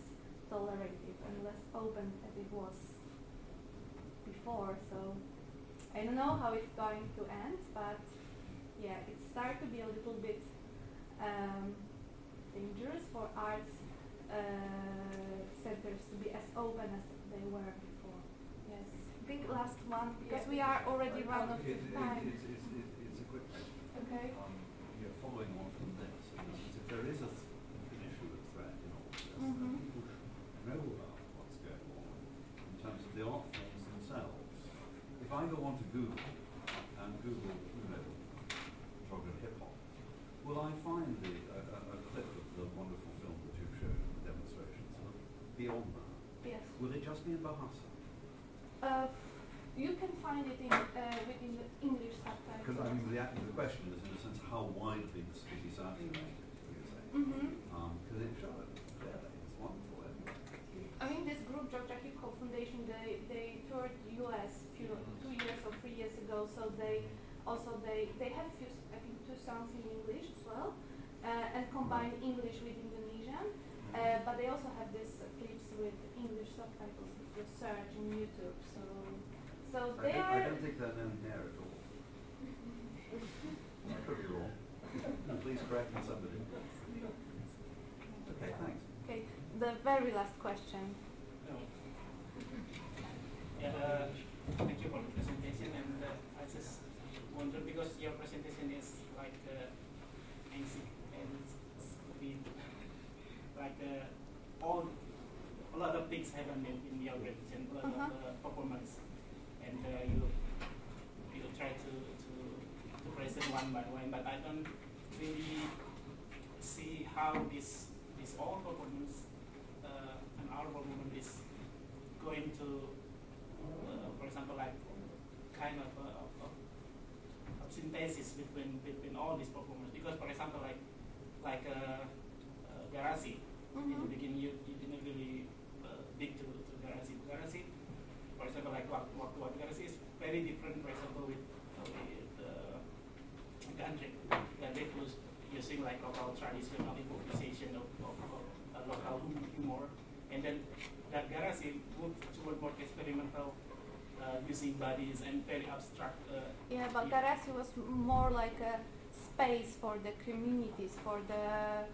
tolerative and less open as it was before. So I don't know how it's going to end, but yeah, it started to be a little bit dangerous for arts centers to be as open as they were before. Yes. I think last one, because we are already run out of time. It's a quick question. Okay. Following on from this, if there is an issue of threat in all this, then people should know about what's going on in terms of the art forms themselves. If I go onto Google and Google, Jogja hip hop, will I find a clip of the wonderful film that you've shown, the demonstrations? Beyond that, yes. Will it just be in Bahasa? You can find it within the English subtitles. Because I mean, the question is, in a sense, how widely the speech is activated. Because it showed clearly, it's wonderful. I mean, this group, Jogja Hip Hop Foundation, they toured US 2 years or 3 years ago. So they have few, I think, 2 songs in English as well, and combine English with Indonesian. But they also have these clips with English subtitles if you search on YouTube. So they I don't think they're known here at all. I could be wrong. Please correct me, somebody. Okay, thanks. Okay, the very last question. Yeah, thank you for the presentation, and I just wonder, because your presentation is like basic and it's like a lot of things happen in your presentation, a lot of performance, and you try to present one by one, but I don't really see how this all performance and our performance is going to, for example, like kind of synthesis between all these performers. Because, for example, like Garasi, in the beginning you didn't really dig to Garasi. Garasi, for example, like what Garasi is very different, for example, with the country. They was using like local traditional improvisation of local humor, and then that Garasi moved toward more experimental, using bodies and very abstract. Yeah, but Garasi was more like a space for the communities, for the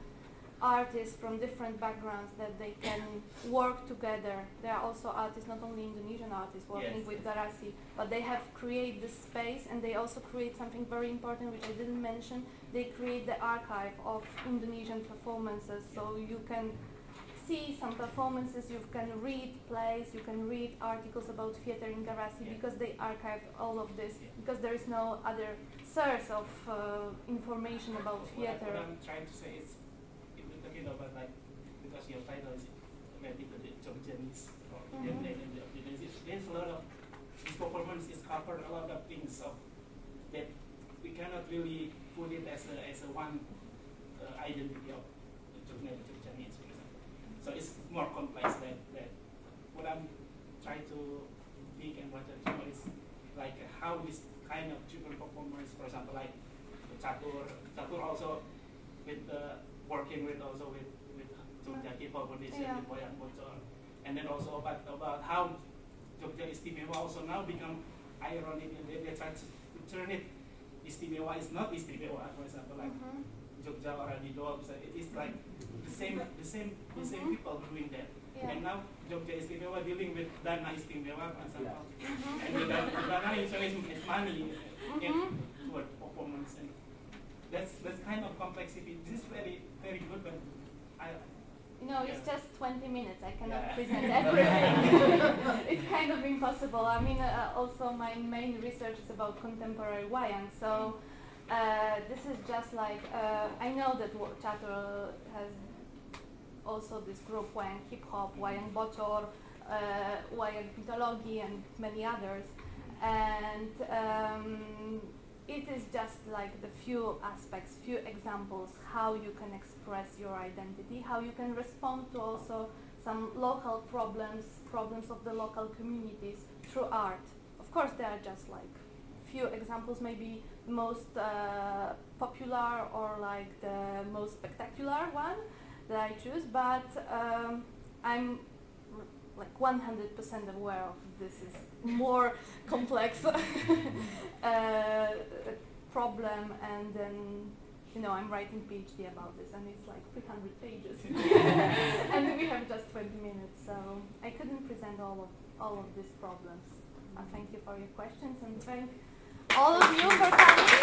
artists from different backgrounds, that they can work together. There are also artists, not only Indonesian artists, working with Garasi, but they have created this space, and they also create something very important, which I didn't mention. They create the archive of Indonesian performances, so you can see some performances, you can read plays, you can read articles about theater in Garasi because they archived all of this, because there is no other source of information about theater. What I'm trying to say is, if we're talking about like, because your title is maybe the Jogjanese or the there's a lot of, this performance is covered a lot of things of that we cannot really put it as a one identity of Jogjanese, for example. So it's more complex than what I'm trying to think and what I do is like how this kind of different performers, for example, like Catur also with working with also with Jogja K-pop Foundation, with Boyan Bocor, and then also about how Jogja Istimewa also now become ironic, and they try to turn it. Istimewa is not Istimewa, for example, like Jogja or Adido. It is like the same people doing that. And now Jogja Istimewa dealing with Dana Istimewa, for example. And the Dana usually makes money toward performance, and that's kind of complexity. This is very, very good, but it's just 20 minutes. I cannot present everything. It's kind of impossible. I mean, also my main research is about contemporary wayang. So this is just like, I know that Catur has also this group wayang hip hop, wayang bocor, wayang mythology, and many others. And it is just like the few aspects, few examples, how you can express your identity, how you can respond to also some local problems of the local communities through art. Of course, there are just like few examples, maybe the most popular or like the most spectacular one that I choose, but I'm like 100% aware of this is more complex problem, and then I'm writing PhD about this, and it's like 300 pages, and we have just 20 minutes, so I couldn't present all of these problems. Thank you for your questions, and thank all of you for coming.